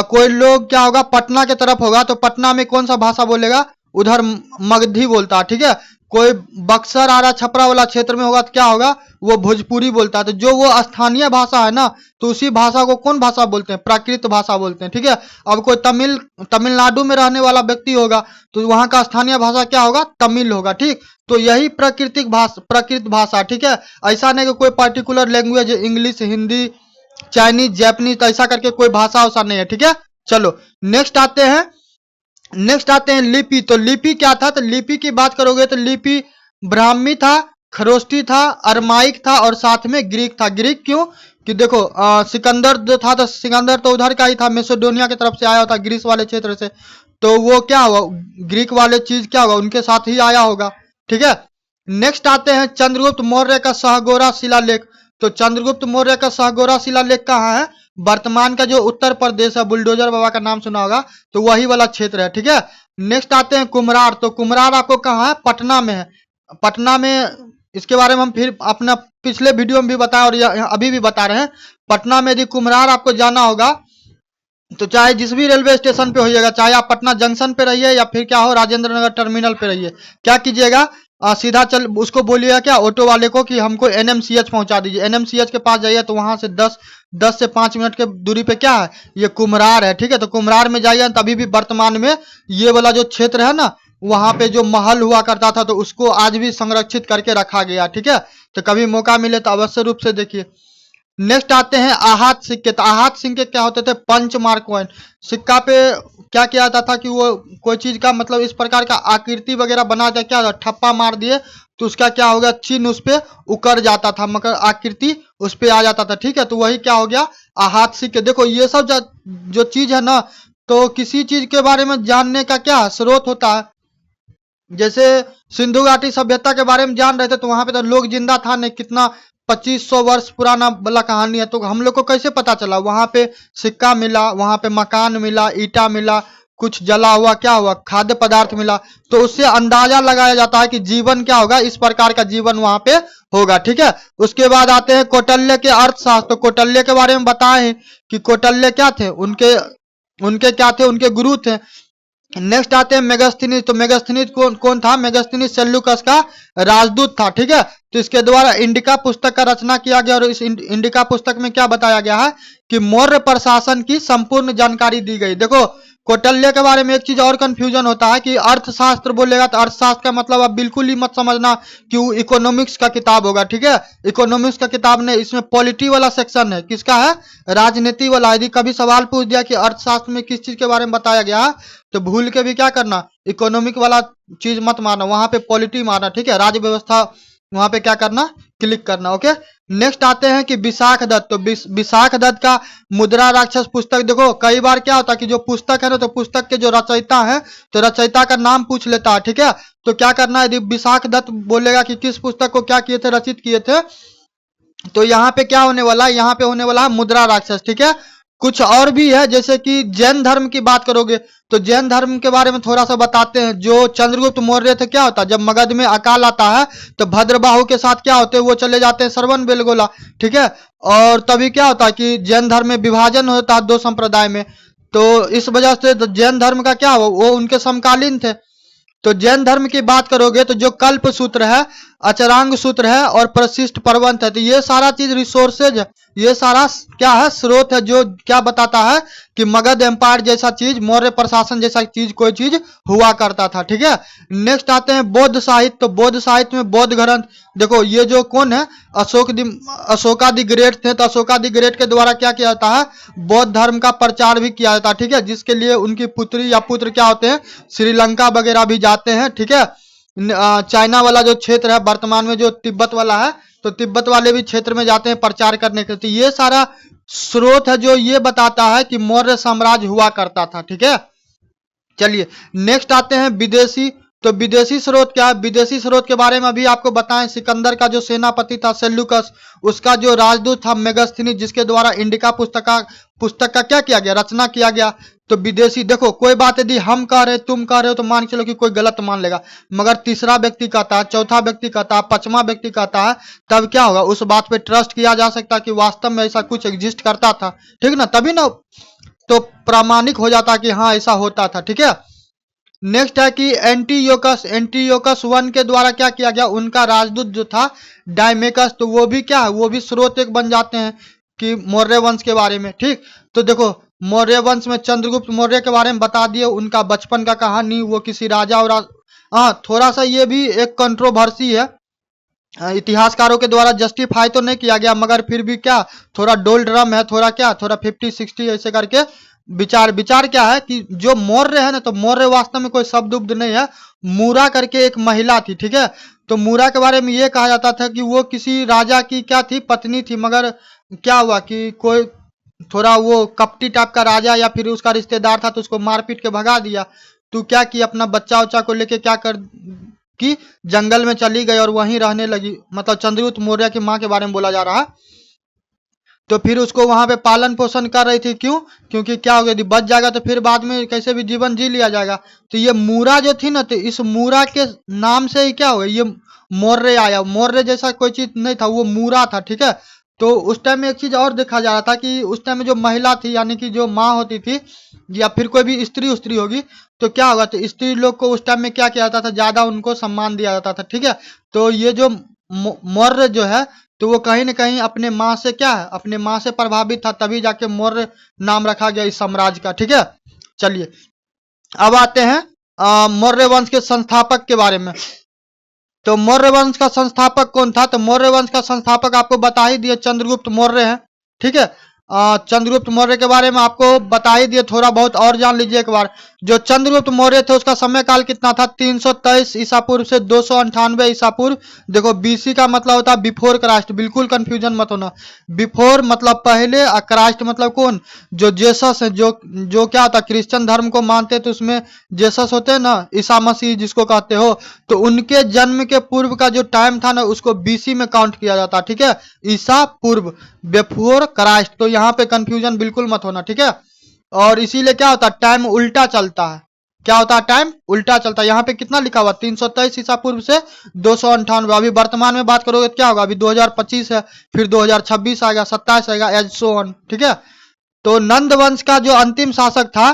कोई लोग क्या होगा पटना के तरफ होगा, तो पटना में कौन सा भाषा बोलेगा, उधर मगधी बोलता है। ठीक है, कोई बक्सर आरा छपरा वाला क्षेत्र में होगा तो क्या होगा, वो भोजपुरी बोलता है। तो जो वो स्थानीय भाषा है ना, तो उसी भाषा को कौन भाषा बोलते हैं, प्राकृत भाषा बोलते हैं। ठीक है, अब कोई तमिलनाडु में रहने वाला व्यक्ति होगा, तो वहां का स्थानीय भाषा क्या होगा, तमिल होगा। ठीक, तो यही प्राकृत भाषा। ठीक है, ऐसा नहीं कि कोई particular language, English, Hindi, Chinese, Japanese, ऐसा करके कोई भाषा वैसा नहीं है। ठीक है, चलो नेक्स्ट आते हैं लिपि। तो लिपि क्या था, तो लिपि की बात करोगे तो लिपि ब्राह्मी था, खरोष्टी था, अरमाइक था, और साथ में ग्रीक था। ग्रीक क्यों कि देखो सिकंदर जो था, तो सिकंदर तो उधर का ही था, मेसोडोनिया की तरफ से आया था, ग्रीस वाले क्षेत्र से, तो वो क्या हुआ, ग्रीक वाले चीज क्या होगा, उनके साथ ही आया होगा। ठीक है, नेक्स्ट आते हैं चंद्रगुप्त मौर्य का सहगोरा शिलालेख। तो चंद्रगुप्त मौर्य का सहगोरा शिलालेख कहाँ है, वर्तमान का जो उत्तर प्रदेश है, बुलडोजर बाबा का नाम सुना होगा, तो वही वाला क्षेत्र है। ठीक है, नेक्स्ट आते हैं कुम्हरार। तो कुम्हरार आपको कहाँ है, पटना में है। पटना में इसके बारे में हम फिर अपना पिछले वीडियो में भी बताया और अभी भी बता रहे हैं। पटना में यदि कुम्हरार आपको जाना होगा, तो चाहे जिस भी रेलवे स्टेशन पे होइएगा, चाहे आप पटना जंक्शन पे रहिए या फिर क्या हो राजेंद्र नगर टर्मिनल पे रहिए, क्या कीजिएगा, सीधा चल उसको बोलिएगा क्या, ऑटो वाले को कि हमको NMCH पहुंचा दीजिए। NMCH के पास जाइए, तो वहां से 10 से 5 मिनट के दूरी पे क्या है, ये कुम्हरार है। ठीक है, तो कुम्हरार में जाइए, तभी भी वर्तमान में ये वाला जो क्षेत्र है ना, वहां पे जो महल हुआ करता था, तो उसको आज भी संरक्षित करके रखा गया। ठीक है, तो कभी मौका मिले तो अवश्य रूप से देखिए। नेक्स्ट आते हैं आहत सिक्के। तो आहत सिक्के क्या होते थे, पंच मार्क कॉइन। सिक्का पे क्या किया जाता था कि वो कोई चीज का मतलब इस प्रकार का आकृति वगैरह बना दिया, क्या ठप्पा मार दिए तो उसका क्या हो गया, चिन्ह उस पे उकर जाता था, मगर आकृति उस पे आ जाता था। ठीक है, तो वही क्या हो गया, आहत सिक्के। देखो ये सब जो चीज है ना, तो किसी चीज के बारे में जानने का क्या स्रोत होता है, जैसे सिंधु घाटी सभ्यता के बारे में जान रहे थे तो वहां पे तो लोग जिंदा था नहीं, कितना 2500 वर्ष पुराना वाला कहानी है। तो हम लोग को कैसे पता चला? वहां पे सिक्का मिला, वहां पे मकान मिला, ईटा मिला, कुछ जला हुआ क्या हुआ, खाद्य पदार्थ मिला। तो उससे अंदाजा लगाया जाता है कि जीवन क्या होगा, इस प्रकार का जीवन वहां पे होगा। ठीक है, उसके बाद आते हैं कौटिल्य के अर्थशास्त्र। तो कौटिल्य के बारे में बताए कि कौटिल्य क्या थे, उनके उनके क्या थे, उनके गुरु थे। नेक्स्ट आते हैं मेगास्थनीज। तो मेगास्थनीज कौन था? मेगास्थनीज सेल्यूकस का राजदूत था। ठीक है, तो इसके द्वारा इंडिका पुस्तक का रचना किया गया और इस इंडिका पुस्तक में क्या बताया गया है कि मौर्य प्रशासन की संपूर्ण जानकारी दी गई। देखो कौटिल्य के बारे में एक चीज और कंफ्यूजन होता है कि अर्थशास्त्र बोलेगा तो अर्थशास्त्र का मतलब आप बिल्कुल ही मत समझना कि वो इकोनॉमिक्स का किताब होगा। ठीक है, इकोनॉमिक्स का किताब नहीं, इसमें पॉलिटी वाला सेक्शन है। किसका है? राजनीति वाला। यदि कभी सवाल पूछ दिया कि अर्थशास्त्र में किस चीज के बारे में बताया गया है तो भूल के भी क्या करना, इकोनॉमिक वाला चीज मत मारना, वहां पे पॉलिटी मारना। ठीक है, राज्य व्यवस्था वहां पे क्या करना, क्लिक करना। ओके, नेक्स्ट आते हैं कि विशाख दत्त। तो विशाख दत्त का मुद्रा राक्षस पुस्तक। देखो कई बार क्या होता है कि जो पुस्तक है ना, तो पुस्तक के जो रचयिता है तो रचयिता का नाम पूछ लेता है। ठीक है, तो क्या करना है, यदि विशाख दत्त बोलेगा कि किस पुस्तक को क्या किए थे, रचित किए थे, तो यहाँ पे क्या होने वाला है, यहाँ पे होने वाला है मुद्रा राक्षस। ठीक है, कुछ और भी है, जैसे कि जैन धर्म की बात करोगे तो जैन धर्म के बारे में थोड़ा सा बताते हैं। जो चंद्रगुप्त मौर्य थे, क्या होता है जब मगध में अकाल आता है तो भद्रबाहु के साथ क्या होते हैं, वो चले जाते हैं श्रवण बेलगोला। ठीक है, और तभी क्या होता है कि जैन धर्म में विभाजन होता है दो संप्रदाय में। तो इस वजह से जैन धर्म का क्या हुआ, वो उनके समकालीन थे। तो जैन धर्म की बात करोगे तो जो कल्प सूत्र है, अचरांग सूत्र है और प्रशिष्ट पर्वंत है, तो ये सारा चीज रिसोर्सेज है, ये सारा क्या है, स्रोत है, जो क्या बताता है कि मगध एम्पायर जैसा चीज, मौर्य प्रशासन जैसा चीज, कोई चीज हुआ करता था। ठीक है, नेक्स्ट आते हैं बौद्ध साहित्य। तो बौद्ध साहित्य में बौद्ध ग्रंथ। देखो ये जो कौन है, अशोका द ग्रेट थे। तो अशोका द ग्रेट के द्वारा क्या किया जाता है, बौद्ध धर्म का प्रचार भी किया जाता है। ठीक है, जिसके लिए उनकी पुत्री या पुत्र क्या होते हैं, श्रीलंका वगैरह भी जाते हैं। ठीक है, चाइना वाला जो क्षेत्र है, वर्तमान में जो तिब्बत वाला है, तो तिब्बत वाले भी क्षेत्र में जाते हैं प्रचार करने के लिए। तो ये सारा स्रोत है जो ये बताता है कि मौर्य साम्राज्य हुआ करता था। ठीक है, चलिए नेक्स्ट आते हैं विदेशी। तो विदेशी स्रोत क्या है? विदेशी स्रोत के बारे में अभी आपको बताएं, सिकंदर का जो सेनापति था सेल्यूकस, उसका जो राजदूत था मेगास्थनीज, जिसके द्वारा इंडिका पुस्तक का क्या किया गया, रचना किया गया। तो विदेशी, देखो कोई बात यदि हम कह रहे तुम कह रहे हो तो मान के चलो कि कोई गलत मान लेगा, मगर तीसरा व्यक्ति कहता है, चौथा व्यक्ति कहता है, पांचवा व्यक्ति कहता है, तब क्या होगा, उस बात पे ट्रस्ट किया जा सकता है कि वास्तव में ऐसा कुछ एग्जिस्ट करता था। ठीक ना, तभी ना तो प्रामाणिक हो जाता कि हाँ ऐसा होता था। ठीक है, नेक्स्ट है कि एंटीयोकस वन के द्वारा क्या किया गया, उनका राजदूत जो था डायमेकस, तो वो भी क्या है, वो भी स्रोत एक बन जाते हैं कि मौर्य वंश के बारे में। ठीक, तो देखो मौर्य वंश में चंद्रगुप्त मौर्य के बारे में बता दिए, उनका बचपन का कहानी, वो किसी राजा और हाँ थोड़ा सा ये भी एक कंट्रोवर्सी है, इतिहासकारों के द्वारा जस्टिफाई तो नहीं किया गया, मगर फिर भी क्या थोड़ा डोलड्रम है, थोड़ा क्या, थोड़ा 50-60 ऐसे करके विचार क्या है कि जो मौर्य है ना, तो मौर्य वास्तव में कोई शब्द उब्द नहीं है, मूरा करके एक महिला थी। ठीक है, तो मूरा के बारे में ये कहा जाता था कि वो किसी राजा की क्या थी, पत्नी थी, मगर क्या हुआ कि कोई थोड़ा वो कपटी टाइप का राजा या फिर उसका रिश्तेदार था तो उसको मार पीट के भगा दिया। तो क्या कि अपना बच्चा उच्चा को लेके क्या कर कि जंगल में चली गई और वहीं रहने लगी। मतलब चंद्रगुप्त मौर्य की माँ के बारे में बोला जा रहा है। तो फिर उसको वहां पे पालन पोषण कर रही थी, क्यों, क्योंकि क्या हो गया, यदि बच जाएगा तो फिर बाद में कैसे भी जीवन जी लिया जाएगा। तो ये मूरा जो थी ना, तो इस मूरा के नाम से ही क्या हो गया, ये मौर्य आया, मौर्य जैसा कोई चीज नहीं था, वो मूरा था। ठीक है, तो उस टाइम में एक चीज और देखा जा रहा था कि उस टाइम में जो महिला थी, यानी कि जो माँ होती थी या फिर कोई भी स्त्री होगी, तो क्या होगा, तो स्त्री लोग को उस टाइम में क्या किया जाता था, ज्यादा उनको सम्मान दिया जाता था। ठीक है, तो ये जो मौर्य जो है, तो वो कहीं ना कहीं अपने माँ से क्या है, अपने माँ से प्रभावित था, तभी जाके मौर्य नाम रखा गया इस साम्राज्य का। ठीक है, चलिए अब आते हैं मौर्य वंश के संस्थापक के बारे में। तो मौर्य वंश का संस्थापक कौन था? तो मौर्य वंश का संस्थापक आपको बता ही दिए, चंद्रगुप्त मौर्य है। ठीक है, चंद्रगुप्त मौर्य के बारे में आपको बता ही दिए, थोड़ा बहुत और जान लीजिए एक बार। जो चंद्रगुप्त मौर्य थे उसका समय काल कितना था? 323 ईसा पूर्व से 298 ईसा पूर्व। देखो बीसी का मतलब होता है बिफोर क्राइस्ट, बिल्कुल कंफ्यूजन मत होना। बिफोर मतलब पहले और क्राइस्ट मतलब कौन? जो जेसस है, जो क्या होता है क्रिश्चियन धर्म को मानते हैं तो उसमें जेसस होते हैं ना, ईसा मसीह जिसको कहते हो, तो उनके जन्म के पूर्व का जो टाइम था ना उसको बीसी में काउंट किया जाता है, ठीक है, ईसा पूर्व, बिफोर क्राइस्ट। तो यहाँ पे कंफ्यूजन बिल्कुल मत होना, ठीक है। और इसीलिए क्या होता है टाइम उल्टा चलता है। क्या होता है? टाइम उल्टा चलता है। यहाँ पे कितना लिखा हुआ? 323 ईसा पूर्व से 298। अभी वर्तमान में बात करोगे तो क्या होगा? अभी 2025 है, फिर 2026 आएगा, 27 आएगा, एज सो ऑन, ठीक है। तो नंद वंश का जो अंतिम शासक था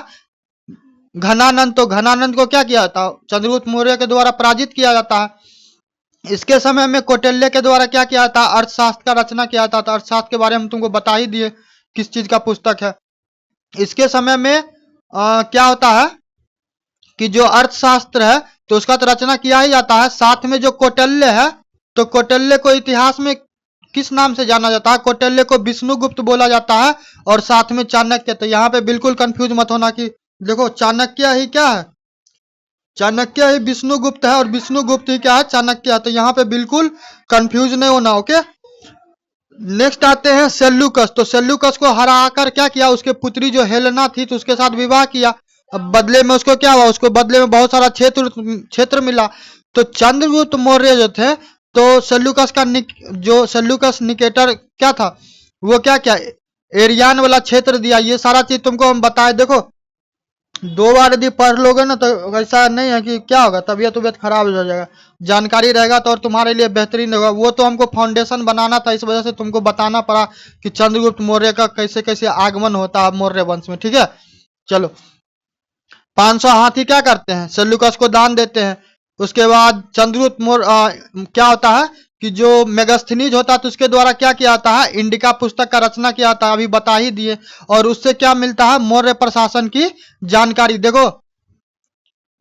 घनानंद, तो घनानंद को क्या किया था? चंद्रगुप्त मौर्य के द्वारा पराजित किया जाता है। इसके समय में कौटिल्य के द्वारा क्या किया था? अर्थशास्त्र का रचना किया था। तो अर्थशास्त्र के बारे में हम तुमको बता ही दिए किस चीज का पुस्तक है। इसके समय में क्या होता है कि जो अर्थशास्त्र है तो उसका तो रचना किया ही जाता है। साथ में जो कौटिल्य है, तो कौटिल्य को इतिहास में किस नाम से जाना जाता है? कौटिल्य को विष्णुगुप्त बोला जाता है, और साथ में चाणक्य। तो यहाँ पे बिल्कुल कंफ्यूज मत होना कि देखो चाणक्य ही क्या है? चाणक्य ही विष्णुगुप्त है, और विष्णुगुप्त ही क्या है? चाणक्य है। तो यहाँ पे बिल्कुल कंफ्यूज नहीं होना, ओके। नेक्स्ट आते हैं सेल्यूकस। तो सेल्यूकस को हराकर क्या किया? उसके पुत्री जो हेलेना थी तो उसके साथ विवाह किया। अब बदले में उसको क्या हुआ? उसको बदले में बहुत सारा क्षेत्र मिला। तो चंद्रगुप्त मौर्य जो थे, तो सेल्यूकस का जो सेल्यूकस निकेटर क्या था, वो क्या क्या एरियान वाला क्षेत्र दिया। ये सारा चीज तुमको हम बताए। देखो 2 बार यदि पढ़ लोगे ना तो ऐसा नहीं है कि क्या होगा, तबीयत खराब हो जाएगा। जानकारी रहेगा तो और तुम्हारे लिए बेहतरीन होगा। वो तो हमको फाउंडेशन बनाना था, इस वजह से तुमको बताना पड़ा कि चंद्रगुप्त मौर्य का कैसे कैसे आगमन होता है मौर्य वंश में, ठीक है। चलो 500 हाथी क्या करते हैं? सेल्यूकस को दान देते हैं। उसके बाद चंद्रगुप्त मौर्य क्या होता है कि जो मेगास्थनीज होता है तो उसके द्वारा क्या किया जाता है? इंडिका पुस्तक का रचना किया जाता है, अभी बता ही दिए। और उससे क्या मिलता है? मौर्य प्रशासन की जानकारी। देखो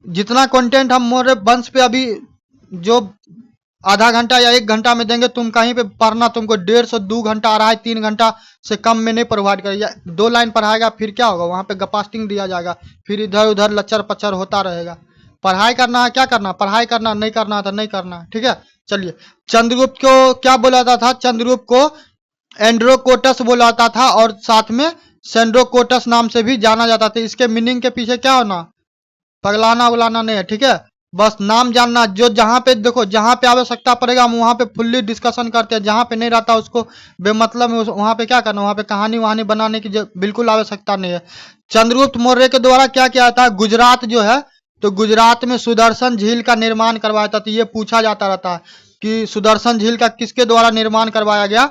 जितना कंटेंट हम मौर्य वंश पे अभी जो आधा घंटा या 1 घंटा में देंगे, तुम कहीं पे पढ़ना तुमको 150 2 घंटा 2.5 3 घंटा से कम में नहीं प्रोवाइड करेगा। 2 लाइन पढ़ाएगा, फिर क्या होगा? वहां पे गपास्टिंग दिया जाएगा, फिर इधर उधर लच्चर पच्चर होता रहेगा। पढ़ाई करना है, क्या करना? पढ़ाई करना, नहीं करना था नहीं करना, ठीक है। चलिए चंद्रगुप्त को क्या बोला जाता था? चंद्रगुप्त को एंड्रोकोटस बोला जाता था, और साथ में सेंड्रोकोटस नाम से भी जाना जाता था। इसके मीनिंग के पीछे क्या होना? पगलाना उलाना नहीं है, ठीक है। बस नाम जानना। जो जहां पे देखो जहां पे आवश्यकता पड़ेगा हम वहां पे फुल्ली डिस्कशन करते हैं, जहां पे नहीं रहता उसको बेमतलब में वहां पे क्या करना, वहां पे कहानी वहानी बनाने की बिल्कुल आवश्यकता नहीं है। चंद्रगुप्त मौर्य के द्वारा क्या किया था? गुजरात जो है, तो गुजरात में सुदर्शन झील का निर्माण करवाया था। तो ये पूछा जाता रहता है कि सुदर्शन झील का किसके द्वारा निर्माण करवाया गया?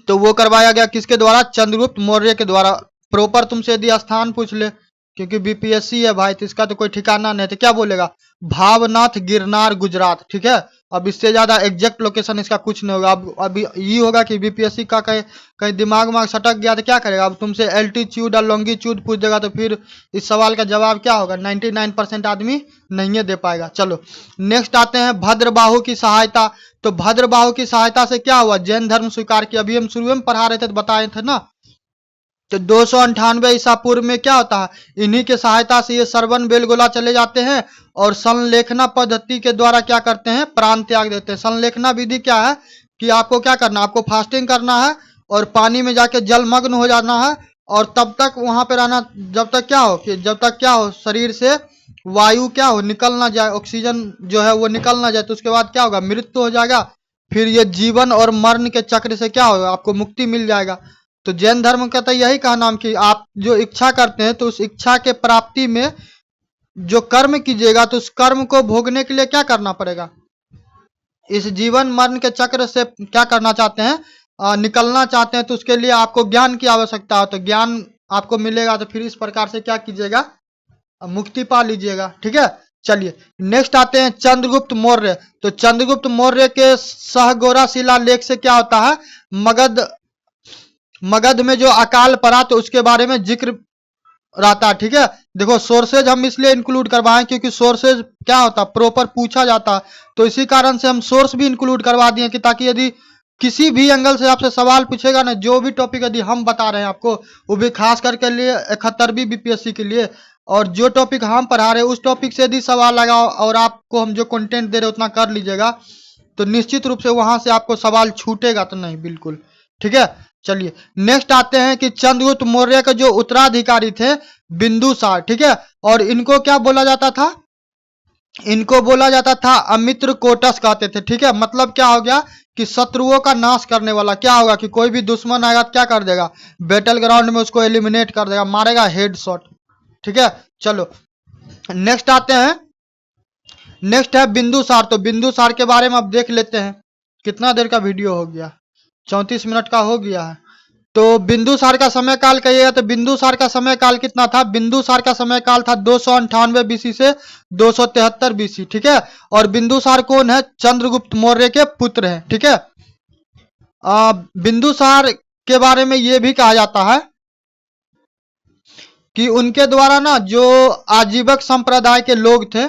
तो वो करवाया गया किसके द्वारा? चंद्रगुप्त मौर्य के द्वारा। प्रॉपर तुमसे यदि स्थान पूछ ले, क्योंकि बीपीएससी है भाई, तो इसका तो कोई ठिकाना नहीं, तो क्या बोलेगा? भावनाथ गिरनार गुजरात, ठीक है। अब इससे ज्यादा एग्जैक्ट लोकेशन इसका कुछ नहीं होगा। अब ये होगा कि बीपीएससी का कहीं कहीं दिमाग में सटक गया तो क्या करेगा? अब तुमसे एल्टीट्यूड और लॉन्गिट्यूड पूछ देगा तो फिर इस सवाल का जवाब क्या होगा? 99% आदमी नहीं दे पाएगा। चलो नेक्स्ट आते हैं भद्रबाहु की सहायता। तो भद्रबाहु की सहायता से क्या हुआ? जैन धर्म स्वीकार किया। अभी हम शुरू में पढ़ा रहे थे तो बताए थे ना। तो 298 ईसा पूर्व में क्या होता है? इन्हीं के सहायता से ये सरवन बेलगोला चले जाते हैं, और संलेखना पद्धति के द्वारा क्या करते हैं? प्राण त्याग देते हैं। संलेखना विधि क्या है कि आपको क्या करना है? आपको फास्टिंग करना है और पानी में जाके जलमग्न हो जाना है, और तब तक वहां पे रहना जब तक क्या हो कि जब तक क्या हो शरीर से वायु क्या हो निकल ना जाए, ऑक्सीजन जो है वो निकल ना जाए। तो उसके बाद क्या होगा? मृत्यु हो जाएगा। फिर ये जीवन और मरण के चक्र से क्या होगा? आपको मुक्ति मिल जाएगा। तो जैन धर्म का तो यही कहना कि आप जो इच्छा करते हैं तो उस इच्छा के प्राप्ति में जो कर्म कीजिएगा तो उस कर्म को भोगने के लिए क्या करना पड़ेगा? इस जीवन मरण के चक्र से क्या करना चाहते हैं? निकलना चाहते हैं, तो उसके लिए आपको ज्ञान की आवश्यकता हो। तो ज्ञान आपको मिलेगा तो फिर इस प्रकार से क्या कीजिएगा? मुक्ति पा लीजिएगा, ठीक है। चलिए नेक्स्ट आते हैं चंद्रगुप्त मौर्य। तो चंद्रगुप्त मौर्य के सहगोरा शिला लेख से क्या होता है? मगध में जो अकाल पड़ा तो उसके बारे में जिक्र रहता है, ठीक है। देखो सोर्सेज हम इसलिए इंक्लूड करवाएं क्योंकि सोर्सेज क्या होता है? प्रॉपर पूछा जाता है। तो इसी कारण से हम सोर्स भी इंक्लूड करवा दिए कि ताकि यदि किसी भी एंगल से आपसे सवाल पूछेगा ना, जो भी टॉपिक यदि हम बता रहे हैं आपको, वो भी खास करके लिए 71वीं बीपीएससी के लिए, और जो टॉपिक हम पढ़ा रहे हैं उस टॉपिक से यदि सवाल लगा और आपको हम जो कंटेंट दे रहे हैं उतना कर लीजिएगा तो निश्चित रूप से वहां से आपको सवाल छूटेगा तो नहीं, बिल्कुल। ठीक है, चलिए नेक्स्ट आते हैं कि चंद्रगुप्त मौर्य के जो उत्तराधिकारी थे बिंदुसार, ठीक है, और इनको क्या बोला जाता था? इनको बोला जाता था अमित्र कोटस कहते थे। ठीक है, मतलब क्या हो गया कि शत्रुओं का नाश करने वाला। क्या होगा कि कोई भी दुश्मन आएगा तो क्या कर देगा, बैटल ग्राउंड में उसको एलिमिनेट कर देगा, मारेगा हेडशॉट। ठीक है, चलो नेक्स्ट आते हैं। नेक्स्ट है बिंदुसार। तो बिंदुसार के बारे में अब देख लेते हैं। कितना देर का वीडियो हो गया? 34 मिनट का हो गया है। तो बिंदुसार का समय काल कहिएगा तो बिंदुसार का समय काल कितना था? बिंदुसार का समय काल था 298 बीसी से 273 बीसी। ठीक है, और बिंदुसार कौन है? चंद्रगुप्त मौर्य के पुत्र हैं। ठीक है, बिंदुसार के बारे में यह भी कहा जाता है कि उनके द्वारा ना जो आजीवक संप्रदाय के लोग थे,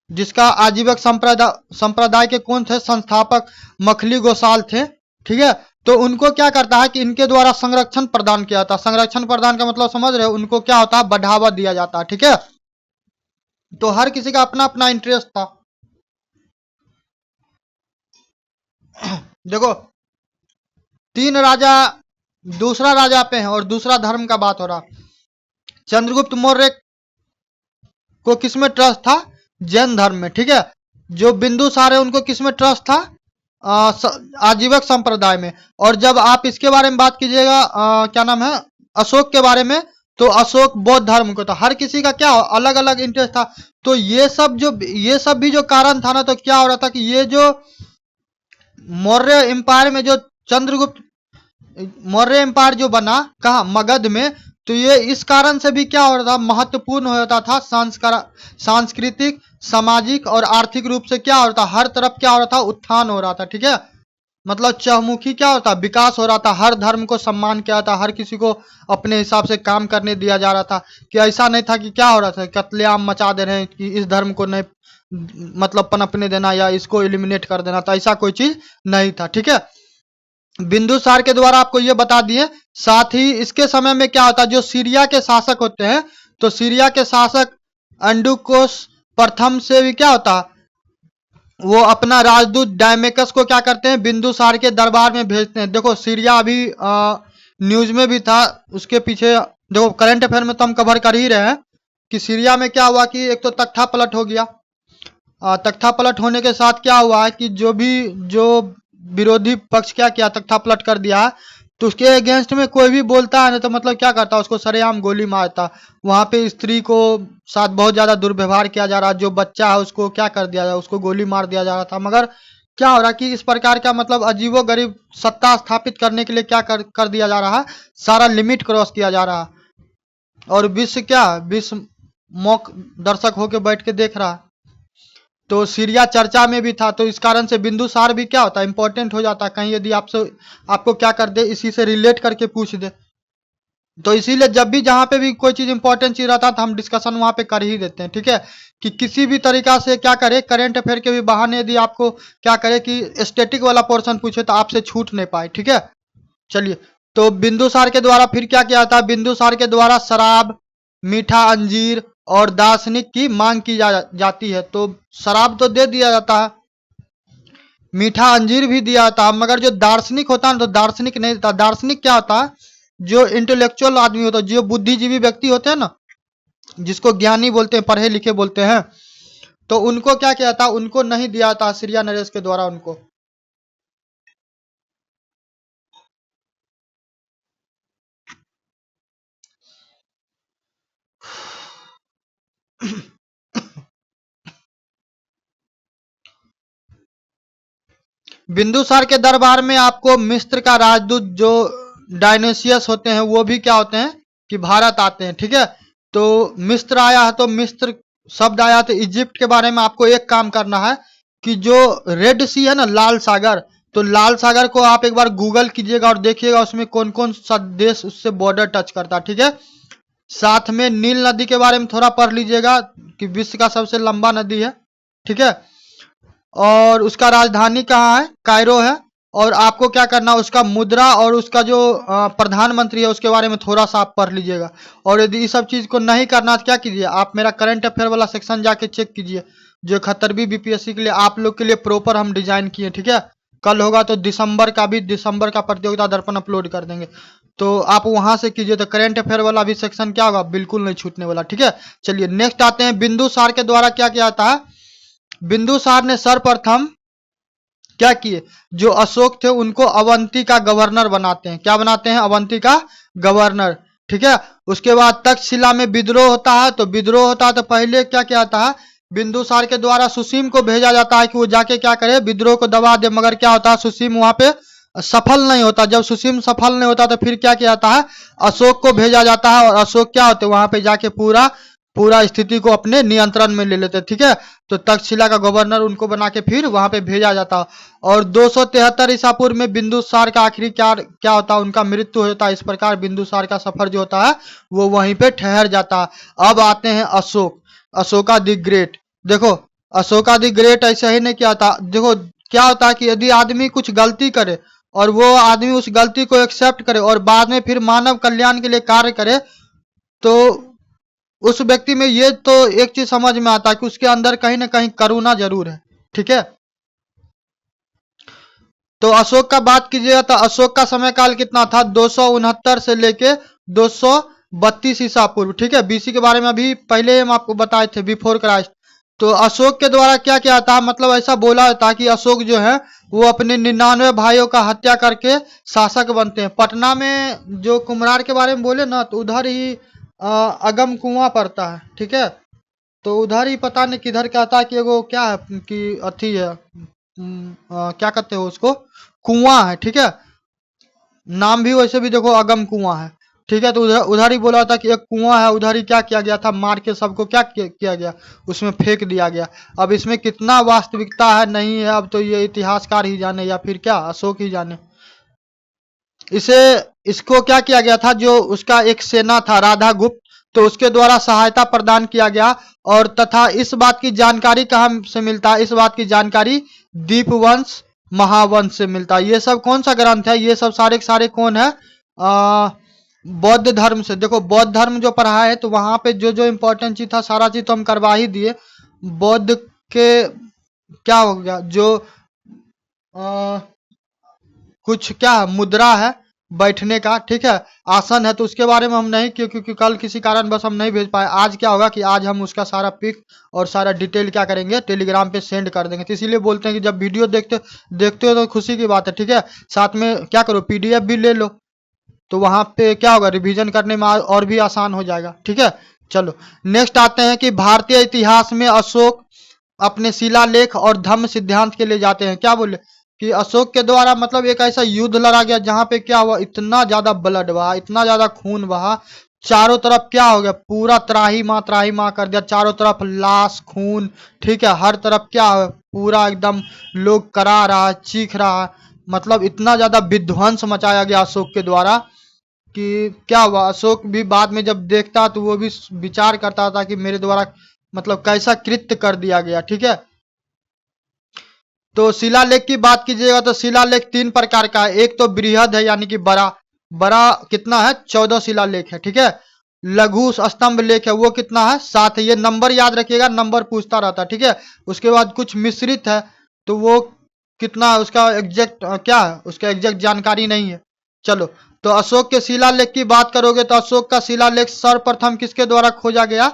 जिसका आजीवक संप्रदाय के कौन थे? संस्थापक मखली गोसाल थे। ठीक है, तो उनको क्या करता है कि इनके द्वारा संरक्षण प्रदान किया था। संरक्षण प्रदान का मतलब समझ रहे हो? उनको क्या होता है? बढ़ावा दिया जाता है। ठीक है, तो हर किसी का अपना अपना इंटरेस्ट था। देखो, तीन राजा, दूसरा राजा पे है और दूसरा धर्म का बात हो रहा। चंद्रगुप्त मौर्य को किसमें ट्रस्ट था? जैन धर्म में। ठीक है, जो बिंदुसार है उनको किसमें ट्रस्ट था? आजीवक संप्रदाय में। और जब आप इसके बारे में बात कीजिएगा, क्या नाम है, अशोक के बारे में, तो अशोक बौद्ध धर्म को था। हर किसी का क्या अलग अलग इंटरेस्ट था। तो ये सब भी जो कारण था ना, तो क्या हो रहा था कि ये जो मौर्य एम्पायर में जो चंद्रगुप्त मौर्य एम्पायर जो बना कहा मगध में, तो ये इस कारण से भी क्या हो रहा था? महत्वपूर्ण हो जाता था। सांस्कृतिक, सामाजिक और आर्थिक रूप से क्या हो रहा था? हर तरफ क्या हो रहा था? उत्थान हो रहा था। ठीक है, मतलब चहुमुखी क्या होता? विकास हो रहा था। हर धर्म को सम्मान किया था, हर किसी को अपने हिसाब से काम करने दिया जा रहा था। कि ऐसा नहीं था कि क्या हो रहा था, कत्लेआम मचा दे रहे हैं कि इस धर्म को नहीं मतलब पनपने देना या इसको एलिमिनेट कर देना, तो ऐसा कोई चीज नहीं था। ठीक है, बिंदुसार के द्वारा आपको ये बता दिए। साथ ही इसके समय में क्या होता है, जो सीरिया के शासक होते हैं, तो सीरिया के शासक अंडुकोस प्रथम से भी क्या होता, वो अपना राजदूत डायमेकस को क्या करते हैं? बिंदुसार के दरबार में भेजते हैं। देखो सीरिया अभी न्यूज में भी था, उसके पीछे देखो करंट अफेयर में तो हम कवर कर ही रहे हैं कि सीरिया में क्या हुआ कि एक तो तख्ता पलट हो गया। तख्ता पलट होने के साथ क्या हुआ है कि जो विरोधी पक्ष क्या किया, तख्ता पलट कर दिया, तो उसके अगेंस्ट में कोई भी बोलता है ना, तो मतलब क्या करता है? उसको सरेआम गोली मारता। वहां पे स्त्री को साथ बहुत ज्यादा दुर्व्यवहार किया जा रहा। जो बच्चा है उसको क्या कर दिया जाए? उसको गोली मार दिया जा रहा था। मगर क्या हो रहा कि इस प्रकार का मतलब अजीबो गरीब सत्ता स्थापित करने के लिए क्या कर दिया जा रहा है? सारा लिमिट क्रॉस किया जा रहा है। और विश्व मौक दर्शक होके बैठ के देख रहा है। तो सीरिया चर्चा में भी था, तो इस कारण से बिंदुसार भी क्या होता है? इंपॉर्टेंट हो जाता है। कहीं यदि आपको क्या कर दे, इसी से रिलेट करके पूछ दे, तो इसीलिए जब भी जहां पे भी कोई चीज इंपॉर्टेंट चीज रहता है तो हम डिस्कशन वहां पे कर ही देते हैं। ठीक है, कि किसी भी तरीका से क्या करे, करंट अफेयर के भी बहाने यदि आपको क्या करे कि स्टैटिक वाला पोर्शन पूछे तो आपसे छूट नहीं पाए। ठीक है, चलिए, तो बिंदुसार के द्वारा फिर क्या किया था? बिंदुसार के द्वारा शराब, मीठा अंजीर और दार्शनिक की मांग की जाती है। तो शराब तो दे दिया जाता है, मीठा अंजीर भी दिया जाता है, मगर जो दार्शनिक होता है तो दार्शनिक नहीं देता। दार्शनिक क्या होता है? जो इंटेलेक्चुअल आदमी होता है, जो बुद्धिजीवी व्यक्ति होते हैं ना, जिसको ज्ञानी बोलते हैं, पढ़े लिखे बोलते हैं, तो उनको क्या किया था? उनको नहीं दिया था सीरिया नरेश के द्वारा उनको। बिंदुसार के दरबार में आपको मिस्र का राजदूत जो डायनेसियस होते हैं वो भी क्या होते हैं कि भारत आते हैं। ठीक है, तो मिस्र आया है, तो मिस्र शब्द आया, तो इजिप्ट के बारे में आपको एक काम करना है कि जो रेड सी है ना, लाल सागर, तो लाल सागर को आप एक बार गूगल कीजिएगा और देखिएगा उसमें कौन कौन सा देश उससे बॉर्डर टच करता है। ठीक है, साथ में नील नदी के बारे में थोड़ा पढ़ लीजिएगा कि विश्व का सबसे लंबा नदी है। ठीक है, और उसका राजधानी कहाँ है? कायरो है। और आपको क्या करना, उसका मुद्रा और उसका जो प्रधानमंत्री है उसके बारे में थोड़ा सा आप पढ़ लीजिएगा। और यदि इस सब चीज को नहीं करना तो क्या कीजिए, आप मेरा करंट अफेयर वाला सेक्शन जाके चेक कीजिए, जो 71वीं बीपीएससी के लिए आप लोग के लिए प्रॉपर हम डिजाइन किए, ठीक है। कल होगा तो दिसंबर का प्रतियोगिता दर्पण अपलोड कर देंगे, तो आप वहां से कीजिए। तो करंट अफेयर वाला भी सेक्शन क्या होगा, बिल्कुल नहीं छूटने वाला, ठीक है। चलिए नेक्स्ट आते हैं, बिंदुसार के द्वारा क्या किया था। बिंदुसार ने सर्वप्रथम क्या किए, जो अशोक थे उनको अवंती का गवर्नर बनाते हैं। क्या बनाते हैं, अवंती का गवर्नर, ठीक है। उसके बाद तक्षशिला में विद्रोह होता है, तो विद्रोह होता है तो पहले क्या क्या आता है, बिंदुसार के द्वारा सुसीम को भेजा जाता है कि वो जाके क्या करे, विद्रोह को दबा दे। मगर क्या होता है, सुसीम वहां पे सफल नहीं होता। जब सुसीम सफल नहीं होता तो फिर क्या किया जाता है, अशोक को भेजा जाता है, और अशोक क्या होते हैं वहां पे जाके पूरा स्थिति को अपने नियंत्रण में ले लेते, ठीक है। तो तक्षशिला का गवर्नर उनको बना के फिर वहां पे भेजा जाता। और 273 ईसा पूर्व में बिंदुसार का आखिरी क्या होता है, उनका मृत्यु होता है। इस प्रकार बिंदुसार का सफर जो होता है वो वहीं पे ठहर जाता है। अब आते हैं अशोक, अशोका द ग्रेट। देखो अशोका द ग्रेट ऐसे ही नहीं किया था। देखो क्या होता है कि यदि आदमी कुछ गलती करे और वो आदमी उस गलती को एक्सेप्ट करे और बाद में फिर मानव कल्याण के लिए कार्य करे, तो उस व्यक्ति में ये तो एक चीज समझ में आता है कि उसके अंदर कहीं ना कहीं करुणा जरूर है, ठीक है। तो अशोक का बात कीजिएगा तो अशोक का समय काल कितना था, 269 से लेके 232 ईसा पूर्व, ठीक है। बीसी के बारे में अभी पहले हम आपको बताए थे, बिफोर क्राइस्ट। तो अशोक के द्वारा क्या किया था, मतलब ऐसा बोला था कि अशोक जो है वो अपने 99 भाइयों का हत्या करके शासक बनते हैं। पटना में जो कुम्हरार के बारे में बोले ना, तो उधर ही अगम कुआं पड़ता है, ठीक है। तो उधर ही पता नहीं किधर कहता है कि वो क्या है कि अथी है, क्या कहते हो उसको, कुआं है, ठीक है। नाम भी वैसे भी देखो अगम कुआं है, ठीक है। तो उधर ही बोला था कि एक कुआं है, उधर ही क्या किया गया था, मार के सबको क्या किया गया, उसमें फेंक दिया गया। अब इसमें कितना वास्तविकता है नहीं है, अब तो ये इतिहासकार ही जाने या फिर क्या अशोक ही जाने। इसको क्या किया गया था, जो उसका एक सेना था राधा गुप्त, तो उसके द्वारा सहायता प्रदान किया गया। और तथा इस बात की जानकारी कहाँ से मिलता है, इस बात की जानकारी दीपवंश महावंश से मिलता है। ये सब कौन सा ग्रंथ है, ये सब सारे के सारे कौन है, बौद्ध धर्म से। देखो बौद्ध धर्म जो पढ़ा है तो वहां पे जो जो इंपॉर्टेंट चीज था सारा चीज तो हम करवा ही दिए। बौद्ध के क्या हो गया, जो कुछ क्या मुद्रा है बैठने का, ठीक है, आसन है, तो उसके बारे में हम नहीं किए क्योंकि कल किसी कारण बस हम नहीं भेज पाए। आज क्या होगा कि आज हम उसका सारा पिक और सारा डिटेल क्या करेंगे, टेलीग्राम पे सेंड कर देंगे। तो इसीलिए बोलते हैं कि जब वीडियो देखते हो तो खुशी की बात है, ठीक है। साथ में क्या करो, पीडीएफ भी ले लो, तो वहां पे क्या होगा, रिवीजन करने में और भी आसान हो जाएगा, ठीक है। चलो नेक्स्ट आते हैं कि भारतीय इतिहास में अशोक अपने शिलालेख और धम्म सिद्धांत के लिए जाते हैं। क्या बोले कि अशोक के द्वारा मतलब एक ऐसा युद्ध लड़ा गया जहां पे क्या हुआ, इतना ज्यादा ब्लड बहा, इतना ज्यादा खून बहा, चारों तरफ क्या हो गया, पूरा त्राही माँ कर दिया, चारों तरफ लाश खून, ठीक है। हर तरफ क्या है, पूरा एकदम लोग करा रहा है, चीख रहा है, मतलब इतना ज्यादा विध्वंस मचाया गया अशोक के द्वारा कि क्या हुआ। अशोक भी बाद में जब देखता तो वो भी विचार करता था कि मेरे द्वारा मतलब कैसा कृत्य कर दिया गया, ठीक है। तो शिलालेख की बात कीजिएगा तो शिलालेख 3 प्रकार का है। एक तो बृहद है यानी कि बड़ा, कितना है, 14 शिलालेख है, ठीक है। लघु स्तंभ लेख है, वो कितना है, 7 है। ये नंबर याद रखिएगा, नंबर पूछता रहता है, ठीक है। उसके बाद कुछ मिश्रित है, तो वो कितना है, उसका एग्जैक्ट क्या है, उसका एग्जैक्ट जानकारी नहीं है। चलो तो अशोक के शिलालेख की बात करोगे तो अशोक का शिलालेख सर्वप्रथम किसके द्वारा खोजा गया,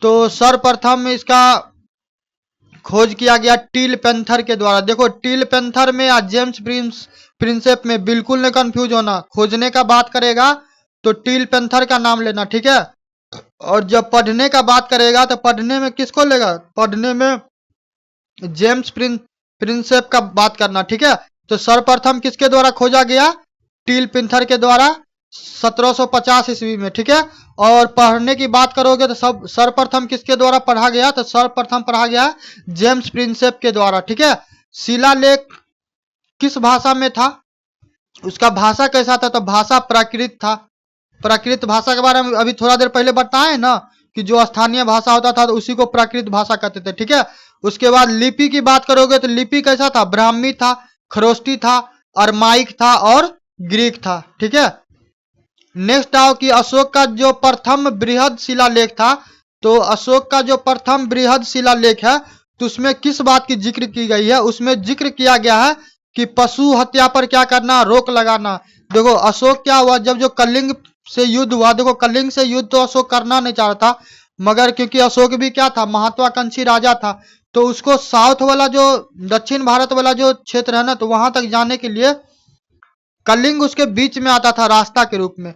तो सर्वप्रथम इसका खोज किया गया टील पेंथर के द्वारा। देखो टील पेंथर में या जेम्स प्रिंसेप में बिल्कुल नहीं कंफ्यूज होना, खोजने का बात करेगा तो टील पेंथर का नाम लेना, ठीक है। और जब पढ़ने का बात करेगा तो पढ़ने में किसको लेगा, पढ़ने में जेम्स प्रिंसेप का बात करना, ठीक है। तो सर्वप्रथम किसके द्वारा खोजा गया, टील पेंथर के द्वारा 1750 ईस्वी में, ठीक है। और पढ़ने की बात करोगे तो सब सर्वप्रथम किसके द्वारा पढ़ा गया, तो सर्वप्रथम पढ़ा गया जेम्स प्रिंसेप के द्वारा, ठीक है। शिलालेख किस भाषा में था, उसका भाषा कैसा था, तो भाषा प्राकृत था। प्राकृत भाषा के बारे में अभी थोड़ा देर पहले बताए ना कि जो स्थानीय भाषा होता था तो उसी को प्राकृत भाषा कहते थे, ठीक है। उसके बाद लिपि की बात करोगे तो लिपि कैसा था, ब्राह्मी था। खरोष्टी था, अरमाइक था और ग्रीक था। ठीक है, नेक्स्ट आओ कि अशोक का जो प्रथम बृहद शिलालेख था, तो अशोक का जो प्रथम बृहद शिलालेख है तो उसमें किस बात की जिक्र की गई है? उसमें जिक्र किया गया है कि पशु हत्या पर क्या करना, रोक लगाना। देखो अशोक क्या हुआ, जब जो कलिंग से युद्ध हुआ, देखो कलिंग से युद्ध तो अशोक करना नहीं चाह रहा था, मगर क्योंकि अशोक भी क्या था, महत्वाकांक्षी राजा था, तो उसको साउथ वाला जो दक्षिण भारत वाला जो क्षेत्र है ना, तो वहां तक जाने के लिए कलिंग उसके बीच में आता था रास्ता के रूप में।